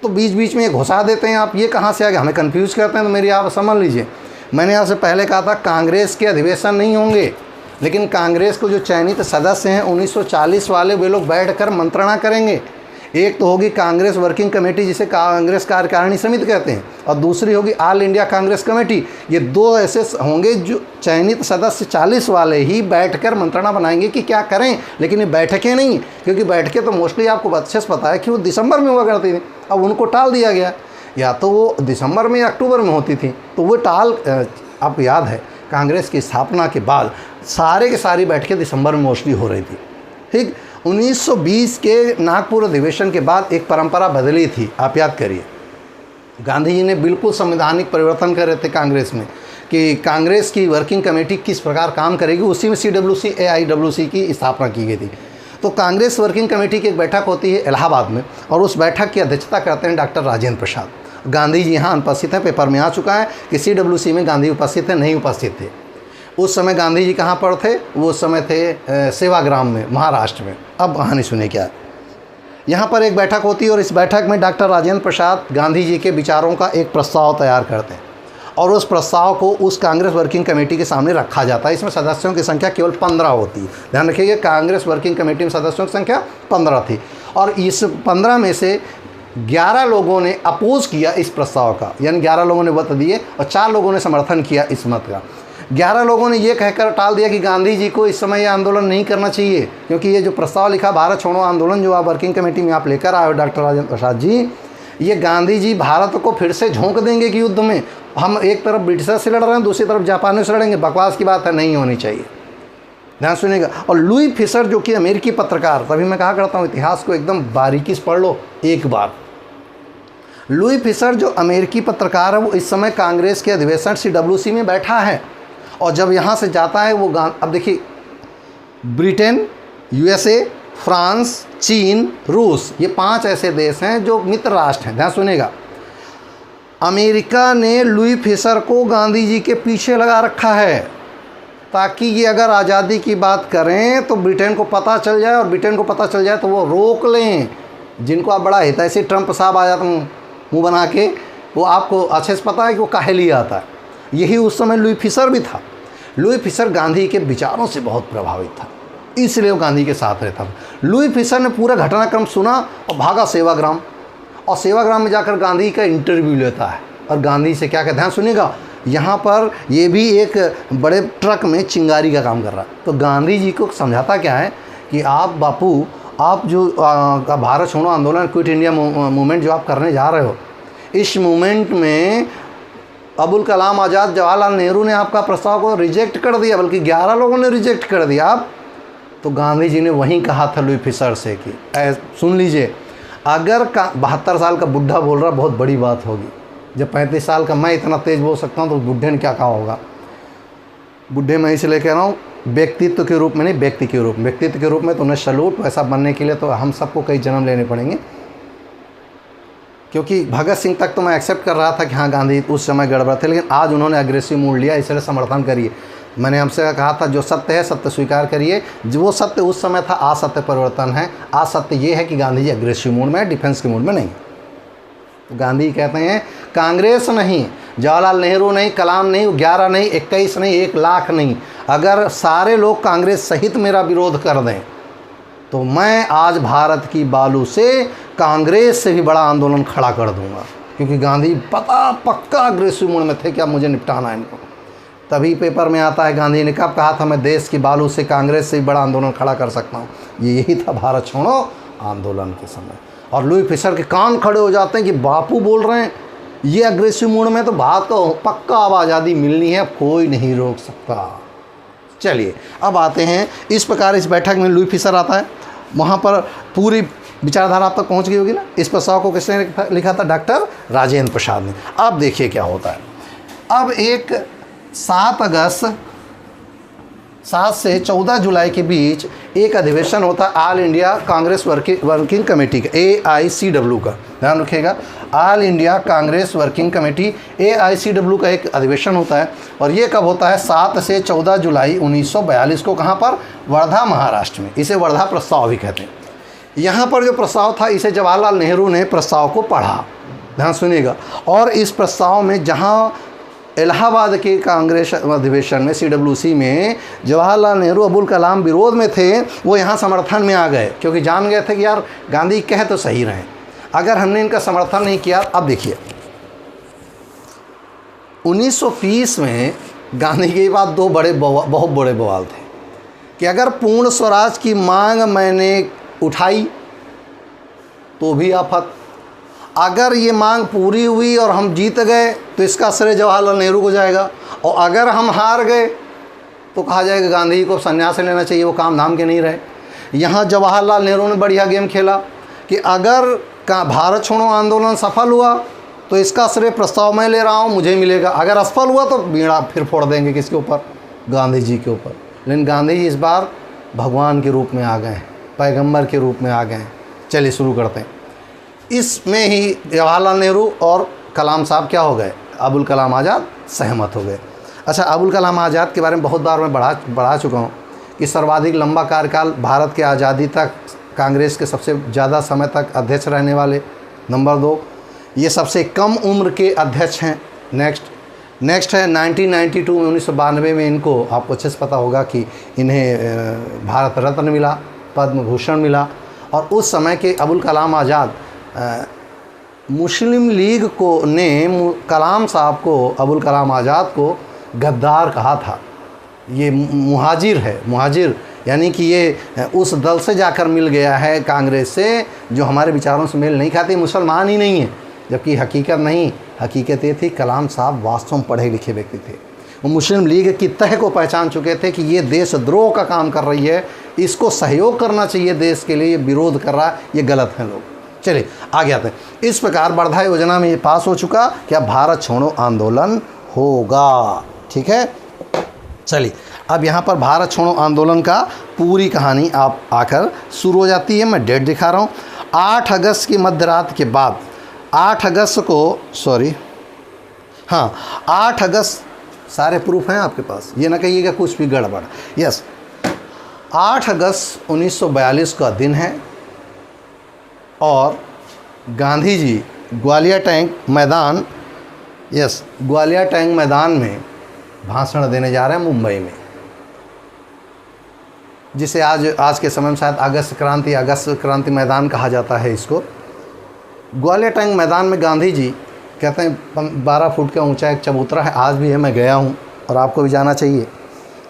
तो बीच बीच में ये घुसा देते हैं आप, ये कहाँ से आ गया, हमें कंफ्यूज करते हैं। तो मेरी आप समझ लीजिए, मैंने आपसे पहले कहा था कांग्रेस के अधिवेशन नहीं होंगे, लेकिन कांग्रेस को जो चयनित सदस्य हैं 1940 वाले, वे लोग बैठकर मंत्रणा करेंगे। एक तो होगी कांग्रेस वर्किंग कमेटी, जिसे कांग्रेस कार्यकारिणी समिति कहते हैं, और दूसरी होगी ऑल इंडिया कांग्रेस कमेटी। ये दो ऐसे होंगे जो चयनित सदस्य 40 वाले ही बैठकर मंत्रणा बनाएंगे कि क्या करें। लेकिन ये बैठकें नहीं, क्योंकि बैठकें तो मोस्टली आपको अच्छे से पता है कि वो दिसंबर में हुआ करती थी। अब उनको टाल दिया गया, या तो वो दिसंबर में या अक्टूबर में होती थी, तो वो आपको याद है कांग्रेस की स्थापना के बाद सारे के सारी बैठकें दिसंबर में मोस्टली हो रही थी। ठीक, 1920 के नागपुर अधिवेशन के बाद एक परंपरा बदली थी, आप याद करिए। गांधी जी ने बिल्कुल संवैधानिक परिवर्तन करे थे कांग्रेस में, कि कांग्रेस की वर्किंग कमेटी किस प्रकार काम करेगी, उसी में CWC AIWC की स्थापना की गई थी। तो कांग्रेस वर्किंग कमेटी की एक बैठक होती है इलाहाबाद में, और उस बैठक की अध्यक्षता करते हैं डॉक्टर राजेंद्र प्रसाद। गांधी जी यहाँ अनुपस्थित हैं। पेपर में आ चुका है कि CWC में गांधी उपस्थित थे, नहीं उपस्थित थे। उस समय गांधी जी कहाँ पर थे? वो उस समय थे सेवाग्राम में, महाराष्ट्र में। अब कहानी सुने क्या। यहाँ पर एक बैठक होती है और इस बैठक में डॉक्टर राजेंद्र प्रसाद गांधी जी के विचारों का एक प्रस्ताव तैयार करते हैं और उस प्रस्ताव को उस कांग्रेस वर्किंग कमेटी के सामने रखा जाता है। इसमें सदस्यों की संख्या केवल 15 होती है। ध्यान रखिएगा, कांग्रेस वर्किंग कमेटी में सदस्यों की संख्या 15 थी और इस 15 में से 11 लोगों ने अपोज किया इस प्रस्ताव का, यानी 11 लोगों ने वोट दिए और 4 लोगों ने समर्थन किया इस मत का। 11 लोगों ने ये कहकर टाल दिया कि गांधी जी को इस समय ये आंदोलन नहीं करना चाहिए, क्योंकि ये जो प्रस्ताव लिखा भारत छोड़ो आंदोलन जो आप वर्किंग कमेटी में आप लेकर आए हो डॉक्टर राजेंद्र प्रसाद जी, ये गांधी जी भारत को फिर से झोंक देंगे कि युद्ध में हम एक तरफ ब्रिटिशर से लड़ रहे हैं, दूसरी तरफ जापानियों से लड़ेंगे। बकवास की बात है, नहीं होनी चाहिए। ध्यान सुनिएगा। और लुई फिशर जो कि अमेरिकी पत्रकार, तभी मैं कहा करता हूँ इतिहास को एकदम बारीकी से पढ़ लो एक बार। लुई फिशर जो अमेरिकी पत्रकार है वो इस समय कांग्रेस के अधिवेशन CWC में बैठा है और जब यहाँ से जाता है वो अब देखिए, ब्रिटेन, USA, फ्रांस, चीन, रूस, ये 5 ऐसे देश हैं जो मित्र राष्ट्र हैं। ध्यान सुनिएगा। अमेरिका ने लुई फिशर को गांधी जी के पीछे लगा रखा है ताकि ये अगर आज़ादी की बात करें तो ब्रिटेन को पता चल जाए और ब्रिटेन को पता चल जाए तो वो रोक लें। जिनको आप बड़ा हित ऐसे ट्रंप साहब आ जाते मुँह बना के, वो आपको अच्छे से पता है कि वो काहे लिए आता है। यही उस समय लुई फिशर भी था। लुई फिशर गांधी के विचारों से बहुत प्रभावित था, इसलिए वो गांधी के साथ रहता था। लुई फिशर ने पूरा घटनाक्रम सुना और भागा सेवाग्राम, और सेवाग्राम में जाकर गांधी का इंटरव्यू लेता है और गांधी से क्या कहते हैं। ध्यान सुनिएगा, यहाँ पर ये भी एक बड़े ट्रक में चिंगारी का काम कर रहा है। तो गांधी जी को समझाता क्या है कि आप बापू, आप जो भारत छोड़ो आंदोलन, क्विट इंडिया मूवमेंट जो आप करने जा रहे हो, इस मूवमेंट में अबुल कलाम आज़ाद, जवाहरलाल नेहरू ने आपका प्रस्ताव को रिजेक्ट कर दिया, बल्कि 11 लोगों ने रिजेक्ट कर दिया। आप तो गांधी जी ने वहीं कहा था लुई फिशर से कि सुन लीजिए, अगर 72 साल का बुढ़ा बोल रहा बहुत बड़ी बात होगी, जब 35 साल का मैं इतना तेज़ बोल सकता हूँ तो बुढ़े ने क्या कहा होगा। बुढ़े मैं इसलिए कह रहा हूँ व्यक्तित्व के रूप में नहीं, व्यक्ति के रूप में। व्यक्तित्व के रूप में तो उन्हें सैल्यूट, वैसा बनने के लिए तो हम सबको कई जन्म लेने पड़ेंगे। क्योंकि भगत सिंह तक तो मैं एक्सेप्ट कर रहा था कि हाँ गांधी उस समय गड़बड़ थे, लेकिन आज उन्होंने अग्रेसिव मूड लिया, इसलिए समर्थन करिए। मैंने हमसे कहा था जो सत्य है सत्य स्वीकार करिए। जो वो सत्य उस समय था, आज सत्य परिवर्तन है। आज सत्य ये है कि गांधी जी अग्रेसिव मूड में है, डिफेंस के मूड में नहीं। तो गांधी कहते हैं कांग्रेस नहीं, जवाहरलाल नेहरू नहीं, कलाम नहीं, 11 नहीं, 21 नहीं, 1 लाख नहीं, अगर सारे लोग कांग्रेस सहित मेरा विरोध कर दें तो मैं आज भारत की बालू से कांग्रेस से भी बड़ा आंदोलन खड़ा कर दूंगा। क्योंकि गांधी पक्का अग्रेसिव मूड में थे कि अब मुझे निपटाना है इनको। तभी पेपर में आता है गांधी ने कब कहा था मैं देश की बालू से कांग्रेस से भी बड़ा आंदोलन खड़ा कर सकता हूँ। यही था भारत छोड़ो आंदोलन के समय। और लुई फिशर के कान खड़े हो जाते हैं कि बापू बोल रहे हैं ये अग्रेसिव मूड में, तो भारत को पक्का अब आज़ादी मिलनी है, अब कोई नहीं रोक सकता। चलिए अब आते हैं, इस प्रकार इस बैठक में लुई फिशर आता है। वहाँ पर पूरी विचारधारा आप तक पहुँच गई होगी ना। इस प्रस्ताव को किसने लिखा था? डॉक्टर राजेंद्र प्रसाद ने। अब देखिए क्या होता है। अब एक 7 अगस्त 7 से 14 जुलाई के बीच एक अधिवेशन होता है all India Congress working committee का, AICW का। ध्यान रखिएगा, all India Congress working committee AICW का एक अधिवेशन होता है। और ये कब होता है? 7 से 14 जुलाई 1942 को। कहाँ पर? वर्धा, महाराष्ट्र में। इसे वर्धा प्रस्ताव भी कहते हैं। यहाँ पर जो प्रस्ताव था इसे जवाहरलाल नेहरू ने प्रस्ताव को पढ़ा। ध्यान सुनिएगा। और इस प्रस्ताव में जहाँ इलाहाबाद के कांग्रेस अधिवेशन में CWC में जवाहरलाल नेहरू, अबुल कलाम विरोध में थे, वो यहाँ समर्थन में आ गए, क्योंकि जान गए थे कि यार गांधी कह तो सही रहे, अगर हमने इनका समर्थन नहीं किया। अब देखिए 1920 में गांधी के बाद बहुत बड़े बवाल थे कि अगर पूर्ण स्वराज की मांग मैंने उठाई तो भी आफत, अगर ये मांग पूरी हुई और हम जीत गए तो इसका श्रेय जवाहरलाल नेहरू को जाएगा, और अगर हम हार गए तो कहा जाएगा गांधी जी को संन्यास लेना चाहिए, वो काम धाम के नहीं रहे। यहाँ जवाहरलाल नेहरू ने बढ़िया गेम खेला कि अगर भारत छोड़ो आंदोलन सफल हुआ तो इसका श्रेय प्रस्ताव मैं ले रहा हूँ, मुझे मिलेगा, अगर असफल हुआ तो बीड़ा फिर फोड़ देंगे किसके ऊपर? गांधी जी के ऊपर। लेकिन गांधी जी इस बार भगवान के रूप में आ गए, पैगंबर के रूप में आ गए। चलिए शुरू करते हैं। इसमें ही जवाहरलाल नेहरू और कलाम साहब क्या हो गए, अबुल कलाम आज़ाद सहमत हो गए। अच्छा, अबुल कलाम आज़ाद के बारे में बहुत बार मैं बढ़ा चुका हूँ कि सर्वाधिक लंबा कार्यकाल भारत के आज़ादी तक कांग्रेस के सबसे ज़्यादा समय तक अध्यक्ष रहने वाले। नंबर 2, ये सबसे कम उम्र के अध्यक्ष हैं। नेक्स्ट है 1992 में 1992 में इनको, आपको अच्छे से पता होगा कि इन्हें भारत रत्न मिला, पद्म भूषण मिला। और उस समय के अबुल कलाम आज़ाद, मुस्लिम लीग को ने कलाम साहब को, अबुल कलाम आज़ाद को गद्दार कहा था। ये मुहाजिर है, मुहाजिर यानी कि ये उस दल से जाकर मिल गया है कांग्रेस से जो हमारे विचारों से मेल नहीं खाती, मुसलमान ही नहीं है। जबकि हकीकत नहीं, हकीकत ये थी कलाम साहब वास्तव में पढ़े लिखे व्यक्ति थे। वो मुस्लिम लीग की तह को पहचान चुके थे कि ये देशद्रोह का काम कर रही है, इसको सहयोग करना चाहिए देश के लिए, ये विरोध कर रहा है, ये गलत है लोग। चलिए आगे आते हैं। इस प्रकार वर्धा योजना में ये पास हो चुका कि अब भारत छोड़ो आंदोलन होगा। ठीक है, चलिए अब यहाँ पर भारत छोड़ो आंदोलन का पूरी कहानी आप आकर शुरू हो जाती है। मैं डेट दिखा रहा हूँ, 8 अगस्त की मध्य रात के बाद, 8 अगस्त को, सॉरी हाँ 8 अगस्त, सारे प्रूफ हैं आपके पास, ये ना कहिएगा कुछ भी गड़बड़। यस, 8 अगस्त 1942 का दिन है और गांधी जी ग्वालियर टैंक मैदान, यस ग्वालियर टैंक मैदान में भाषण देने जा रहे हैं मुंबई में, जिसे आज के समय में शायद अगस्त क्रांति मैदान कहा जाता है इसको। ग्वालियर टैंक मैदान में गांधी जी, कहते हैं 12 फुट का ऊंचा एक चबूतरा है, आज भी है, मैं गया हूं और आपको भी जाना चाहिए।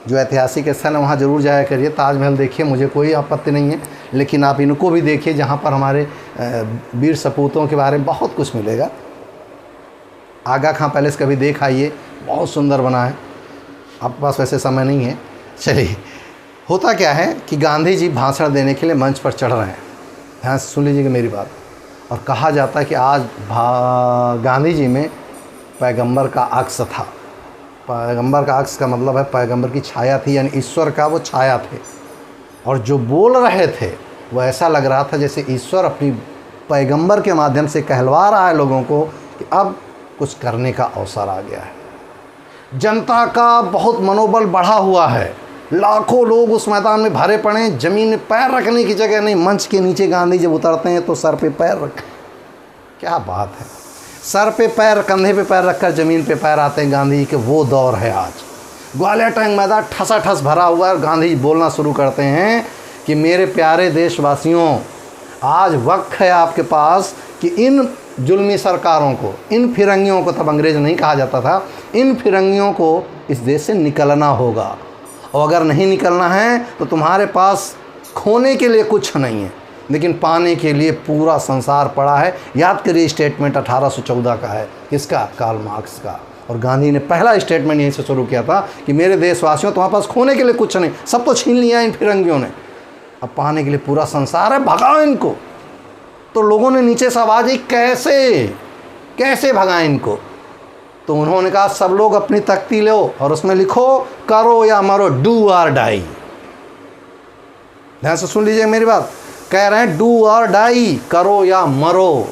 जो ऐतिहासिक स्थल है वहाँ ज़रूर जाया करिए। ताजमहल देखिए, मुझे कोई आपत्ति नहीं है, लेकिन आप इनको भी देखिए जहाँ पर हमारे वीर सपूतों के बारे में बहुत कुछ मिलेगा। आगा खां पैलेस कभी देख आइए, बहुत सुंदर बना है। आपके पास वैसे समय नहीं है। चलिए, होता क्या है कि गांधी जी भाषण देने के लिए मंच पर चढ़ रहे हैं, ध्यान से सुन लीजिएगा मेरी बात। और कहा जाता है कि आज गांधी जी में पैगंबर का अक्स था। पैगंबर का अक्स का मतलब है पैगंबर की छाया थी, यानी ईश्वर का वो छाया थे। और जो बोल रहे थे वो ऐसा लग रहा था जैसे ईश्वर अपनी पैगंबर के माध्यम से कहलवा रहा है लोगों को कि अब कुछ करने का अवसर आ गया है। जनता का बहुत मनोबल बढ़ा हुआ है, लाखों लोग उस मैदान में भरे पड़े, ज़मीन में पैर रखने की जगह नहीं। मंच के नीचे गांधी जब उतरते हैं तो सर पे पैर रख, क्या बात है, सर पे पैर, कंधे पे पैर रखकर ज़मीन पे पैर आते हैं गांधी जी के। वो दौर है आज। ग्वालियर टैंक मैदान ठसाठस भरा हुआ है और गांधी जी बोलना शुरू करते हैं कि मेरे प्यारे देशवासियों, आज वक्त है आपके पास कि इन जुल्मी सरकारों को, इन फिरंगियों को, तब अंग्रेज़ नहीं कहा जाता था, इन फिरंगियों को इस देश से निकलना होगा। और अगर नहीं निकलना है तो तुम्हारे पास खोने के लिए कुछ नहीं है, लेकिन पाने के लिए पूरा संसार पड़ा है। याद करिए, स्टेटमेंट 1814 का है, किसका? कार्ल मार्क्स का। और गांधी ने पहला स्टेटमेंट यहीं से शुरू किया था कि मेरे देशवासियों, तुम्हारे पास खोने के लिए कुछ नहीं, सब तो छीन लिया इन फिरंगियों ने, अब पाने के लिए पूरा संसार है, भगाओ इनको। तो लोगों ने नीचे से आवाज़ आई, कैसे भगाएं इनको? तो उन्होंने कहा सब लोग अपनी तख्ती लो और उसमें लिखो करो या मरो, डू और डाई। ध्यान से सुन लीजिए मेरी बात, कह रहे हैं डू और डाई, करो या मरो।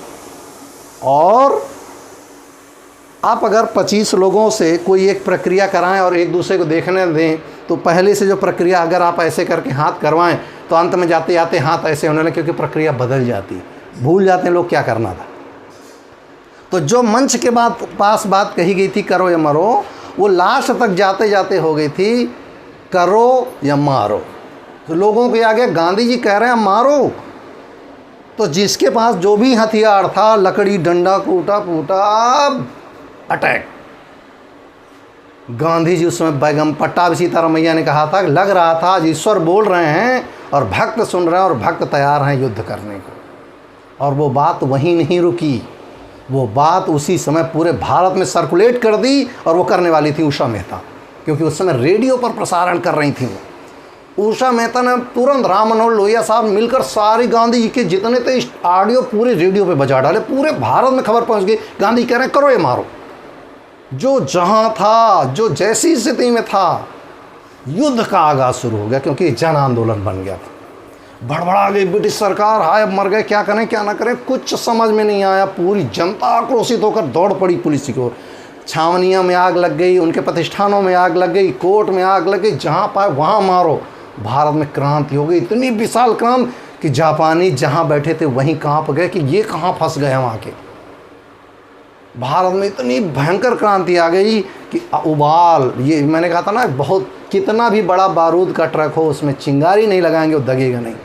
और आप अगर 25 लोगों से कोई एक प्रक्रिया कराएं और एक दूसरे को देखने दें, तो पहले से जो प्रक्रिया अगर आप ऐसे करके हाथ करवाएं तो अंत में जाते जाते हाथ ऐसे होने लगे, क्योंकि प्रक्रिया बदल जाती, भूल जाते हैं लोग क्या करना था। तो जो मंच के पास बात कही गई थी करो या मरो, वो लास्ट तक जाते जाते हो गई थी करो या मारो। तो लोगों के आगे गांधी जी कह रहे हैं मारो, तो जिसके पास जो भी हथियार था, लकड़ी, डंडा, कूटा फूटा, अटैक। गांधी जी उसमें बैगम पट्टा सीतारामैया ने कहा था, लग रहा था आज ईश्वर बोल रहे हैं और भक्त सुन रहे हैं और भक्त तैयार हैं युद्ध करने को। और वो बात वहीं नहीं रुकी, वो बात उसी समय पूरे भारत में सर्कुलेट कर दी। और वो करने वाली थी उषा मेहता, क्योंकि उस समय रेडियो पर प्रसारण कर रही थी वो। उषा मेहता ने तुरंत राम मनोहर लोहिया साहब मिलकर सारी गांधी जी के जितने थे ऑडियो पूरे रेडियो पे बजा डाले, पूरे भारत में खबर पहुंच गई। गांधी कह रहे हैं करो ये मारो। जो जहां था, जो जैसी स्थिति में था, युद्ध का आगाज शुरू हो गया, क्योंकि जन आंदोलन बन गया था। भड़बड़ा गई ब्रिटिश सरकार, हाय अब मर गए, क्या करें क्या ना करें, कुछ समझ में नहीं आया। पूरी जनता आक्रोशित होकर दौड़ पड़ी पुलिस की ओर। छावनियों में आग लग गई, उनके प्रतिष्ठानों में आग लग गई, कोर्ट में आग लग गई, जहाँ पाए वहाँ मारो। भारत में क्रांति हो गई, इतनी विशाल क्रांति कि जापानी जहाँ बैठे थे वहीं कांप गए कि ये कहाँ फंस गए हम आके। भारत में इतनी भयंकर क्रांति आ गई कि उबाल, ये मैंने कहा था ना, बहुत कितना भी बड़ा बारूद का ट्रक हो उसमें चिंगारी नहीं लगाएंगे वो दगेगा नहीं।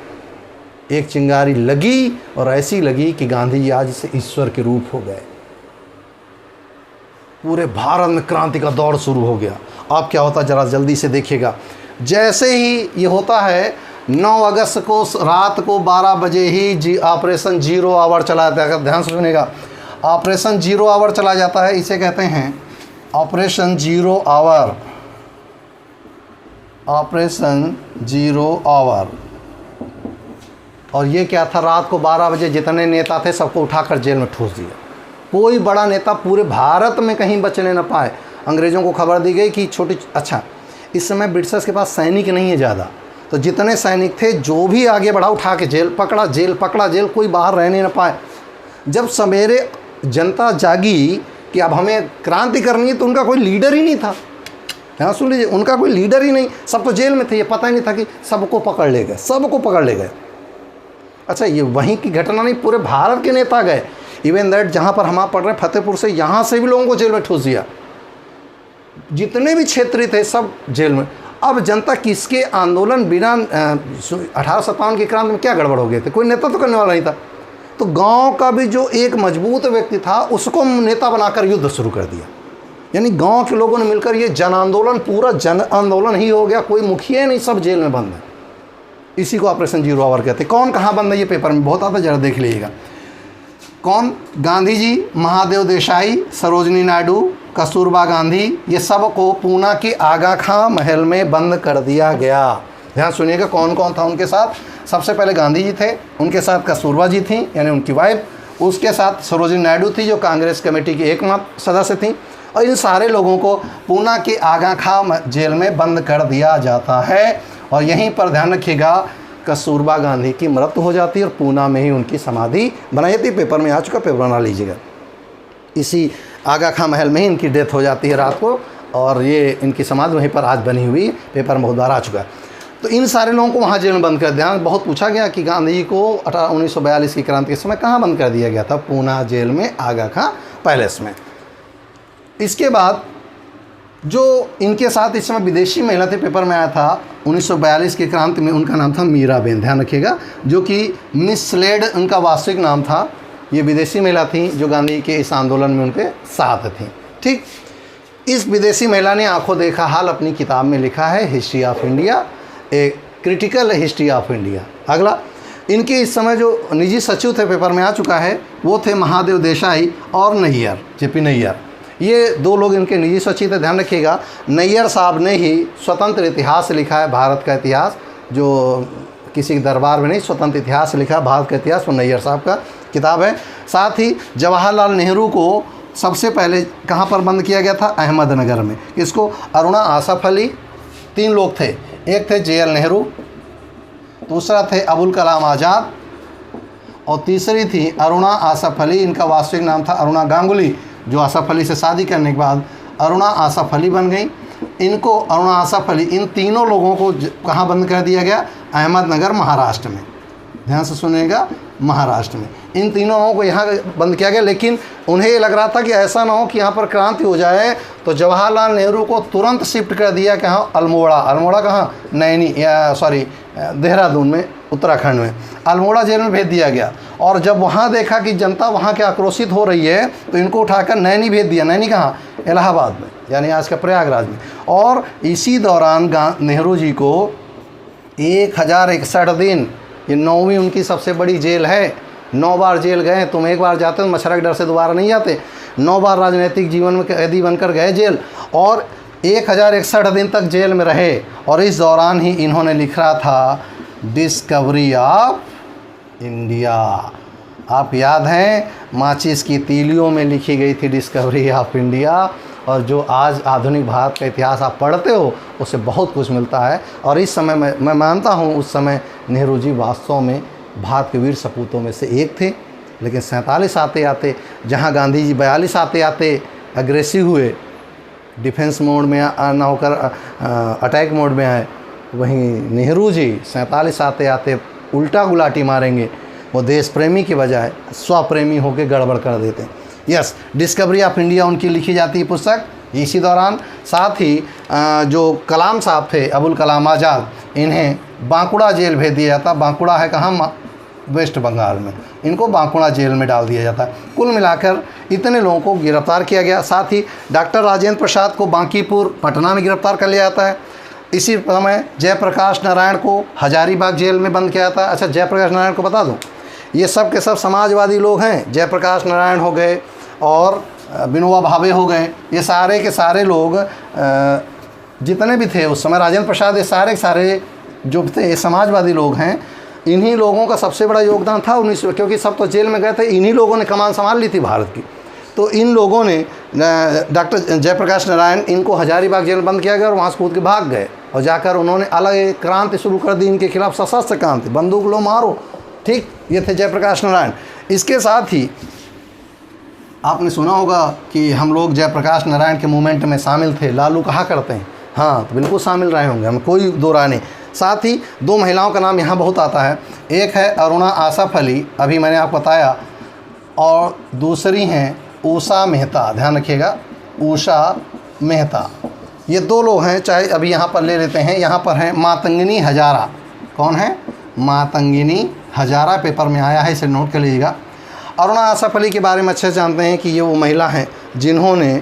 एक चिंगारी लगी और ऐसी लगी कि गांधी जी आज से ईश्वर के रूप हो गए। पूरे भारत में क्रांति का दौर शुरू हो गया। अब क्या होता जरा जल्दी से देखिएगा। जैसे ही ये होता है 9 अगस्त को रात को 12 बजे ही ऑपरेशन जीरो आवर चला जाता है। अगर ध्यान से सुनिएगा, ऑपरेशन जीरो आवर चला जाता है, इसे कहते हैं operation zero hour. Operation zero hour. और ये क्या था, रात को 12 बजे जितने नेता थे सबको उठाकर जेल में ठूस दिया। कोई बड़ा नेता पूरे भारत में कहीं बचने न पाए। अंग्रेज़ों को खबर दी गई कि अच्छा इस समय ब्रिटिशर्स के पास सैनिक नहीं है ज़्यादा, तो जितने सैनिक थे जो भी आगे बढ़ा उठा के जेल पकड़ा, जेल पकड़ा, जेल, कोई बाहर रहने न पाए। जब सवेरे जनता जागी कि अब हमें क्रांति करनी है तो उनका कोई लीडर ही नहीं था। हाँ सुन लीजिए, उनका कोई लीडर ही नहीं, सब तो जेल में थे। ये पता ही नहीं था कि सबको पकड़ ले गए, सबको पकड़ ले गए। अच्छा ये वहीं की घटना नहीं, पूरे भारत के नेता गए। इवन दैट जहाँ पर हम आप पढ़ रहे हैं फतेहपुर से, यहाँ से भी लोगों को जेल में ठूस दिया। जितने भी क्षेत्रीय थे सब जेल में। अब जनता किसके आंदोलन बिना 1857 की क्रांति में क्या गड़बड़ हो गए थे, कोई नेता तो करने वाला नहीं था। तो गांव का भी जो एक मजबूत व्यक्ति था उसको नेता बनाकर युद्ध शुरू कर दिया। यानी गांव के लोगों ने मिलकर ये जन आंदोलन, पूरा जन आंदोलन ही हो गया। कोई मुखिया नहीं, सब जेल में बंद है। इसी को ऑपरेशन जीरो आवर कहते हैं। कौन कहाँ बंद है ये पेपर में बहुत आता, जरा देख लीजिएगा। कौन? गांधी जी, महादेव देसाई, सरोजनी नायडू, कस्तूरबा गांधी, ये सब को पूना के आगा खां महल में बंद कर दिया गया। ध्यान सुनिएगा कौन कौन था उनके साथ। सबसे पहले गांधी जी थे, उनके साथ कस्तूरबा जी थी यानी उनकी वाइफ, उसके साथ सरोजनी नायडू थी जो कांग्रेस कमेटी की एकमात्र सदस्य थी। और इन सारे लोगों को पूना के आगा खां जेल में बंद कर दिया जाता है। और यहीं पर ध्यान रखिएगा कस्तूरबा गांधी की मृत्यु हो जाती है और पूना में ही उनकी समाधि बनाई जाती है। पेपर में आ चुका, पेपर बना लीजिएगा। इसी आगा खां महल में ही इनकी डेथ हो जाती है रात को, और ये इनकी समाधि वहीं पर आज बनी हुई, पेपर में बहुत बार आ चुका है। तो इन सारे लोगों को वहाँ जेल में बंद कर दिया। बहुत पूछा गया कि गांधी जी को 1942 की क्रांति के समय कहाँ बंद कर दिया गया था? पूना जेल में आगा खां पैलेस में। इसके बाद जो इनके साथ इस समय विदेशी महिला थे, पेपर में आया था 1942 की क्रांति में, उनका नाम था मीराबेन। ध्यान रखिएगा, जो कि मिस स्लेड उनका वास्तविक नाम था। ये विदेशी महिला थी जो गांधी के इस आंदोलन में उनके साथ थी। ठीक, इस विदेशी महिला ने आंखों देखा हाल अपनी किताब में लिखा है, history of India, a critical history of India. अगला, इनके इस समय जो निजी सचिव थे, पेपर में आ चुका है, वो थे महादेव देसाई और नैयर, जेपी नैयर। ये दो लोग इनके निजी सचिव थे। ध्यान रखिएगा, नैयर साहब ने ही स्वतंत्र इतिहास लिखा है, भारत का इतिहास, जो किसी दरबार में नहीं, स्वतंत्र इतिहास लिखा, भारत का इतिहास, वो नैयर साहब का किताब है। साथ ही जवाहरलाल नेहरू को सबसे पहले कहाँ पर बंद किया गया था? अहमदनगर में। इसको अरुणा आसफ अली, 3 लोग थे, एक थे JL नेहरू, दूसरा थे अबुल कलाम आज़ाद और तीसरी थी अरुणा आसफ अली। इनका वास्तविक नाम था अरुणा गांगुली, जो आसफ अली से शादी करने के बाद अरुणा आसफ अली बन गई। इनको अरुणा आसफ अली, इन तीनों लोगों को कहाँ बंद कर दिया गया? अहमदनगर, महाराष्ट्र में। ध्यान से सुनिएगा, महाराष्ट्र में इन तीनों लोगों को यहाँ बंद किया गया। लेकिन उन्हें ये लग रहा था कि ऐसा ना हो कि यहाँ पर क्रांति हो जाए, तो जवाहरलाल नेहरू को तुरंत शिफ्ट कर दिया कहाँ? अल्मोड़ा। अल्मोड़ा कहाँ? नैनी या सॉरी देहरादून में, उत्तराखंड में अल्मोड़ा जेल में भेज दिया गया। और जब वहाँ देखा कि जनता वहाँ के आक्रोशित हो रही है तो इनको उठाकर नैनी भेज दिया। नैनी कहाँ? इलाहाबाद में, यानी आज का प्रयागराज में। और इसी दौरान नेहरू जी को 1061 दिन, ये 9वीं उनकी सबसे बड़ी जेल है, 9 बार जेल गए। तुम एक बार जाते हो मच्छर के डर से दोबारा नहीं जाते। 9 बार राजनीतिक जीवन में कैदी बनकर गए जेल, और 1061 दिन तक जेल में रहे। और इस दौरान ही इन्होंने लिखा था डिस्कवरी ऑफ इंडिया। आप याद हैं, माचिस की तीलियों में लिखी गई थी डिस्कवरी ऑफ इंडिया। और जो आज आधुनिक भारत का इतिहास आप पढ़ते हो उससे बहुत कुछ मिलता है। और इस समय मैं मानता हूँ उस समय नेहरू जी वास्तव में भारत के वीर सपूतों में से एक थे। लेकिन 47 आते आते, जहाँ गांधी जी 42 आते आते अग्रेसिव हुए, डिफेंस मोड में ना होकर अटैक मोड में आए, वहीं नेहरू जी 47 आते आते उल्टा गुलाटी मारेंगे। वो देश प्रेमी के बजाय स्वप्रेमी होकर गड़बड़ कर देते हैं। यस, डिस्कवरी ऑफ इंडिया उनकी लिखी जाती है पुस्तक इसी दौरान। साथ ही जो कलाम साहब थे, अबुल कलाम आज़ाद, इन्हें बांकुड़ा जेल भेज दिया जाता। बांकुड़ा है कहाँ? वेस्ट बंगाल में। इनको बांकुड़ा जेल में डाल दिया जाता है। कुल मिलाकर इतने लोगों को गिरफ्तार किया गया। साथ ही डॉक्टर राजेंद्र प्रसाद को बांकीपुर पटना में गिरफ्तार कर लिया जाता है। इसी समय जयप्रकाश नारायण को हजारीबाग जेल में बंद किया जाता है। अच्छा, जयप्रकाश नारायण को बता दूं, ये सब के सब समाजवादी लोग हैं। जयप्रकाश नारायण हो गए और विनोबा भावे हो गए, ये सारे के सारे लोग जितने भी थे उस समय, राजेंद्र प्रसाद, ये सारे के सारे जो थे ये समाजवादी लोग हैं। इन्हीं लोगों का सबसे बड़ा योगदान था 19, क्योंकि सब तो जेल में गए थे, इन्हीं लोगों ने कमान संभाल ली थी भारत की। तो इन लोगों ने, डॉक्टर जयप्रकाश नारायण, इनको हजारीबाग जेल बंद किया गया और वहाँ से कूद के भाग गए और जाकर उन्होंने अलग एक क्रांति शुरू कर दी इनके खिलाफ, सशस्त्र क्रांति, बंदूक लो मारो। ठीक, ये थे जयप्रकाश नारायण। इसके साथ ही आपने सुना होगा कि हम लोग जयप्रकाश नारायण के मूवमेंट में शामिल थे, लालू कहा करते हैं। हाँ, तो बिल्कुल शामिल रहे होंगे, हमें कोई दो राय नहीं। साथ ही दो महिलाओं का नाम यहाँ बहुत आता है। एक है अरुणा आसफ अली, अभी मैंने आपको बताया, और दूसरी हैं उषा मेहता। ध्यान रखिएगा, उषा मेहता। ये दो लोग हैं। चाहे अभी यहाँ पर ले लेते हैं, यहाँ पर हैं मातंगिनी हजारा। कौन है? मातंगिनी हजारा, पेपर में आया है, इसे नोट कर लीजिएगा। अरुणा आसफ अली के बारे में अच्छे से जानते हैं कि ये वो महिला हैं जिन्होंने,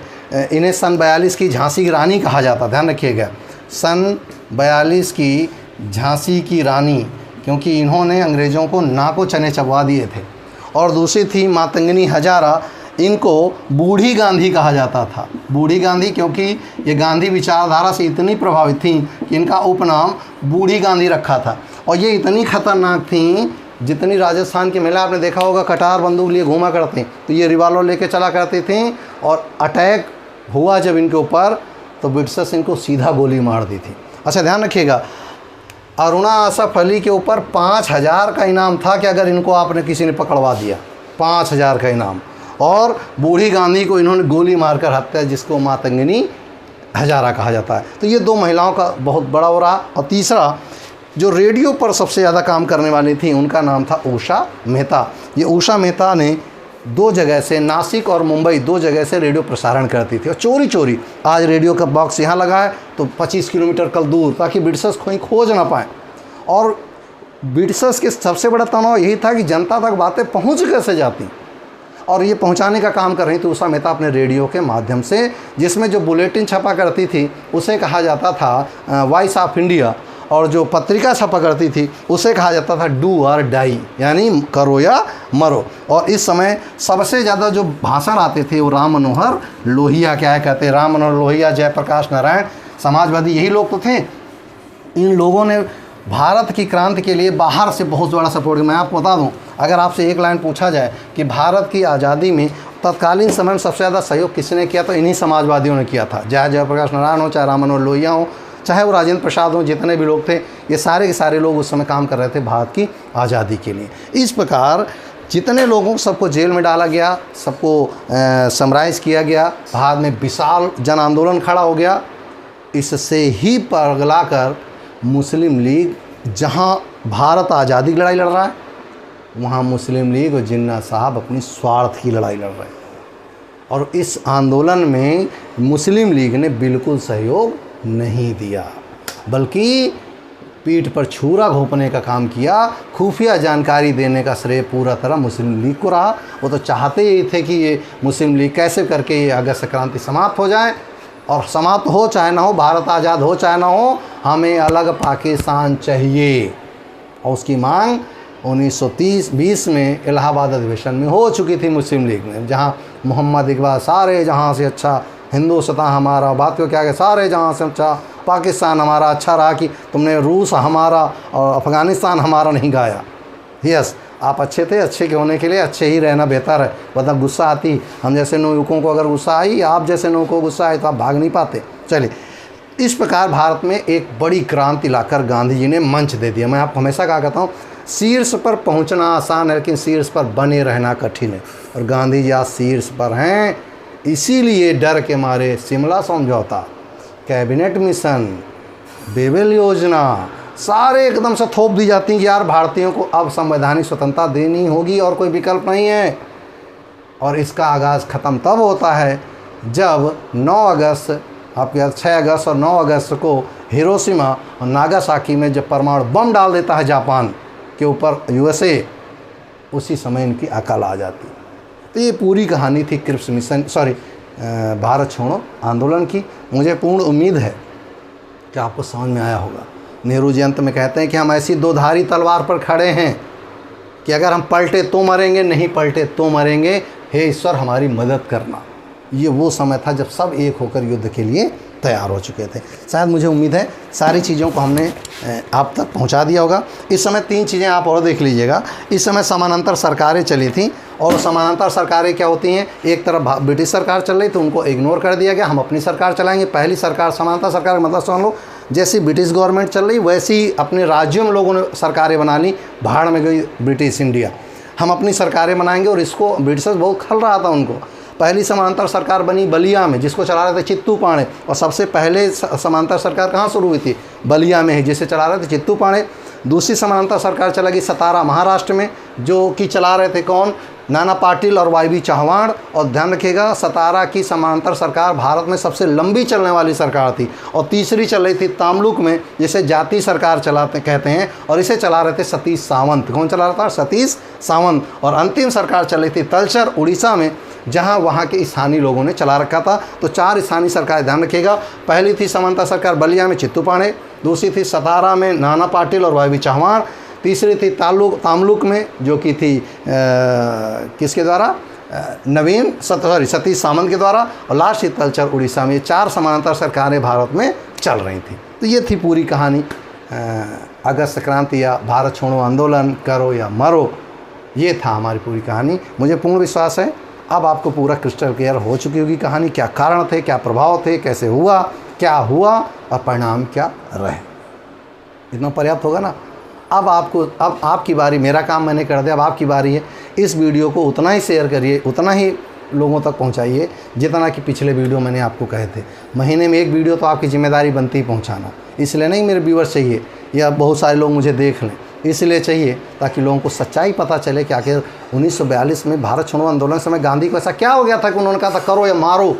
इन्हें सन 42 की झांसी की रानी कहा जाता। ध्यान रखिएगा, सन 42 की झांसी की रानी, क्योंकि इन्होंने अंग्रेज़ों को नाको चने चबवा दिए थे। और दूसरी थी मातंगिनी हजारा, इनको बूढ़ी गांधी कहा जाता था। बूढ़ी गांधी, क्योंकि ये गांधी विचारधारा से इतनी प्रभावित थी कि इनका उपनाम बूढ़ी गांधी रखा था। और ये इतनी खतरनाक थी, जितनी राजस्थान की महिला आपने देखा होगा कटार बंदूक लिए घूमा करती, तो ये रिवॉल्वर लेके चला करती थी। और अटैक हुआ जब इनके ऊपर, तो ब्रिटिशर्स इनको सीधा गोली मार दी थी। अच्छा, ध्यान रखिएगा, अरुणा आसफ अली के ऊपर 5000 का इनाम था कि अगर इनको आपने किसी ने पकड़वा दिया, 5000 का इनाम। और बूढ़ी गांधी को इन्होंने गोली मारकर हत्या, जिसको मातंगिनी हजारा कहा जाता है। तो ये दो महिलाओं का बहुत बड़ा हो रहा। और तीसरा, जो रेडियो पर सबसे ज़्यादा काम करने वाली थी, उनका नाम था उषा मेहता। ये उषा मेहता ने 2 जगह से, नासिक और मुंबई, 2 जगह से रेडियो प्रसारण करती थी। और चोरी चोरी, आज रेडियो का बॉक्स यहाँ लगा है तो 25 किलोमीटर कल दूर, ताकि ब्रिटिशर्स कोई खोज ना पाएँ। और ब्रिटिशर्स के सबसे बड़ा तनाव यही था कि जनता तक बातें पहुँच कैसे जाती, और ये पहुंचाने का काम कर रही थी उषा मेहता अपने रेडियो के माध्यम से, जिसमें जो बुलेटिन छपा करती थी उसे कहा जाता था वॉइस ऑफ इंडिया, और जो पत्रिका छपा करती थी उसे कहा जाता था डू और डाई, यानी करो या मरो। और इस समय सबसे ज़्यादा जो भाषण आते थे वो राम मनोहर लोहिया, क्या कहते हैं, राम मनोहर लोहिया, जयप्रकाश नारायण, समाजवादी, यही लोग तो थे। इन लोगों ने भारत की क्रांति के लिए बाहर से बहुत बड़ा सपोर्ट किया। मैं आपको बता दूं, अगर आपसे एक लाइन पूछा जाए कि भारत की आज़ादी में तत्कालीन समय में सबसे ज़्यादा सहयोग किसने किया, तो इन्हीं समाजवादियों ने किया था। चाहे जयप्रकाश नारायण हो, चाहे राम मनोहर लोहिया हो, चाहे वो राजेंद्र प्रसाद हो, जितने भी लोग थे, ये सारे के सारे लोग उस समय काम कर रहे थे भारत की आज़ादी के लिए। इस प्रकार जितने लोगों को सबको जेल में डाला गया, सबको समराइज़ किया गया, भारत में विशाल जन आंदोलन खड़ा हो गया। इससे ही पगला कर मुस्लिम लीग, जहाँ भारत आज़ादी की लड़ाई लड़ रहा है, वहाँ मुस्लिम लीग और जिन्ना साहब अपनी स्वार्थ की लड़ाई लड़ रहे हैं। और इस आंदोलन में मुस्लिम लीग ने बिल्कुल सहयोग नहीं दिया, बल्कि पीठ पर छुरा घोंपने का काम किया। खुफिया जानकारी देने का श्रेय पूरा तरह मुस्लिम लीग को रहा। वो तो चाहते ही थे कि ये मुस्लिम लीग कैसे करके ये अगस्त क्रांति समाप्त हो जाए, और समाप्त हो चाहे ना हो, भारत आज़ाद हो चाहे ना हो, हमें अलग पाकिस्तान चाहिए। और उसकी मांग 1920 में इलाहाबाद अधिवेशन में हो चुकी थी मुस्लिम लीग में, जहाँ मोहम्मद इकबाल सारे जहाँ से अच्छा हिंदुस्तान हमारा, बात को क्या है, सारे जहाँ से अच्छा पाकिस्तान हमारा, अच्छा रहा कि तुमने रूस हमारा और अफ़गानिस्तान हमारा नहीं गाया। यस, आप अच्छे थे, अच्छे के होने के लिए अच्छे ही रहना बेहतर है, वरना गुस्सा आती, हम जैसे नौयुवकों को अगर गुस्सा आई, आप जैसे नौयुवकों को गुस्सा आए तो आप भाग नहीं पाते। चलिए, इस प्रकार भारत में एक बड़ी क्रांति लाकर गांधी जी ने मंच दे दिया। मैं आपको हमेशा कहा करता हूँ, शीर्ष पर पहुँचना आसान है लेकिन शीर्ष पर बने रहना कठिन है, और गांधी जी आज शीर्ष पर हैं। इसीलिए डर के मारे शिमला समझौता, कैबिनेट मिशन, बेबल योजना सारे एकदम से थोप दी जाती हैं कि यार भारतीयों को अब संवैधानिक स्वतंत्रता देनी होगी और कोई विकल्प नहीं है। और इसका आगाज़ ख़त्म तब होता है जब 9 अगस्त, आपके याद 6 अगस्त और 9 अगस्त को हिरोशिमा और नागासाकी में जब परमाणु बम डाल देता है जापान के ऊपर USA, उसी समय इनकी अकल आ जाती। तो ये पूरी कहानी थी क्रिप्स मिशन, भारत छोड़ो आंदोलन की। मुझे पूर्ण उम्मीद है कि आपको समझ में आया होगा। नेहरू जी अंत में कहते हैं कि हम ऐसी दोधारी तलवार पर खड़े हैं कि अगर हम पलटे तो मरेंगे, नहीं पलटे तो मरेंगे, हे ईश्वर हमारी मदद करना। ये वो समय था जब सब एक होकर युद्ध के लिए तैयार हो चुके थे। शायद मुझे उम्मीद है सारी चीज़ों को हमने आप तक पहुंचा दिया होगा। इस समय 3 चीज़ें आप और देख लीजिएगा। इस समय समानांतर सरकारें चली थी, और समानांतर सरकारें क्या होती हैं, एक तरफ ब्रिटिश सरकार चल रही थी, उनको इग्नोर कर दिया गया, हम अपनी सरकार चलाएंगे। पहली सरकार समानांतर सरकार मतलब समझ लो जैसी ब्रिटिश गवर्नमेंट चल रही वैसी अपने राज्यों में लोगों ने सरकारें बना ली, भाड़ में गई ब्रिटिश इंडिया, हम अपनी सरकारें बनाएंगे। और इसको ब्रिटिशर्स बहुत खल रहा था उनको। पहली समानांतर सरकार बनी बलिया में, जिसको चला रहे थे चित्तू पाणे, और सबसे पहले समानांतर सरकार कहाँ शुरू हुई थी, बलिया में ही, जिसे चला रहे थे चित्तू पाणे। दूसरी समानांतर सरकार चलेगी सतारा महाराष्ट्र में, जो कि चला रहे थे कौन, नाना पाटिल और YB चौहान। और ध्यान रखिएगा, सतारा की समानांतर सरकार भारत में सबसे लंबी चलने वाली सरकार थी। और तीसरी चल रही थी तामलुक में, जिसे जाति सरकार चलाते कहते हैं, और इसे चला रहे थे सतीश सावंत। कौन चला रहा था, सतीश सावंत। और अंतिम सरकार चल रही थी तलचर उड़ीसा में, जहां वहां के स्थानीय लोगों ने चला रखा था। तो 4 स्थानीय सरकार, ध्यान रखिएगा। पहली थी समानांतर सरकार बलिया में चित्तू पाणे, दूसरी थी सतारा में नाना पाटिल और YB चौहान, तीसरी थी तामलुक में, जो कि थी किसके द्वारा, सतीश सावंत के द्वारा, और लास्ट थी तलचर उड़ीसा में। 4 समानांतर सरकारें भारत में चल रही थी। तो ये थी पूरी कहानी। अगस्त क्रांति या भारत छोड़ो आंदोलन, करो या मरो, ये था हमारी पूरी कहानी। मुझे पूर्ण विश्वास है अब आपको पूरा क्रिस्टल क्लियर हो चुकी होगी कहानी, क्या कारण थे, क्या प्रभाव थे, कैसे हुआ, क्या हुआ और परिणाम क्या रहे। इतना पर्याप्त होगा ना। अब आपकी बारी, मेरा काम मैंने कर दिया, अब आपकी बारी है। इस वीडियो को उतना ही शेयर करिए, उतना ही लोगों तक पहुंचाइए जितना कि पिछले वीडियो मैंने आपको कहे थे। महीने में 1 वीडियो तो आपकी जिम्मेदारी बनती ही पहुंचाना। इसलिए नहीं मेरे व्यूअर्स चाहिए या बहुत सारे लोग मुझे देख लें, इसलिए चाहिए ताकि लोगों को सच्चाई पता चले कि आखिर 1942 में भारत छोड़ो आंदोलन समय गांधी को ऐसा क्या हो गया था कि उन्होंने कहा था करो या मारो।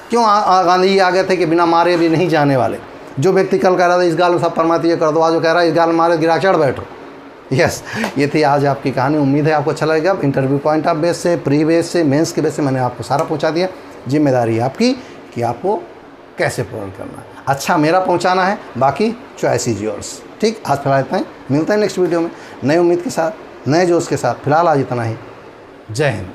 क्यों गांधी जी आ गए थे कि बिना मारे भी नहीं जाने वाले। जो व्यक्ति कल कह रहा था इस गाल में सब परमाती कर दो, आज जो कह रहा है इस गाल में मारे गिरा चढ़ बैठो। यस, ये थी आज आपकी कहानी। उम्मीद है आपको अच्छा लगेगा। इंटरव्यू पॉइंट ऑफ बेस से, प्री बेस से, मेंस के बेस से मैंने आपको सारा पहुंचा दिया। जिम्मेदारी है आपकी कि आपको कैसे पूर्ण करना है। अच्छा मेरा पहुंचाना है, बाकी चॉइस इज योर्स। ठीक, आज फिलहाल इतना ही, मिलते हैं नेक्स्ट वीडियो में नई उम्मीद के साथ, नए जोश के साथ। फिलहाल आज इतना ही। जय हिंद।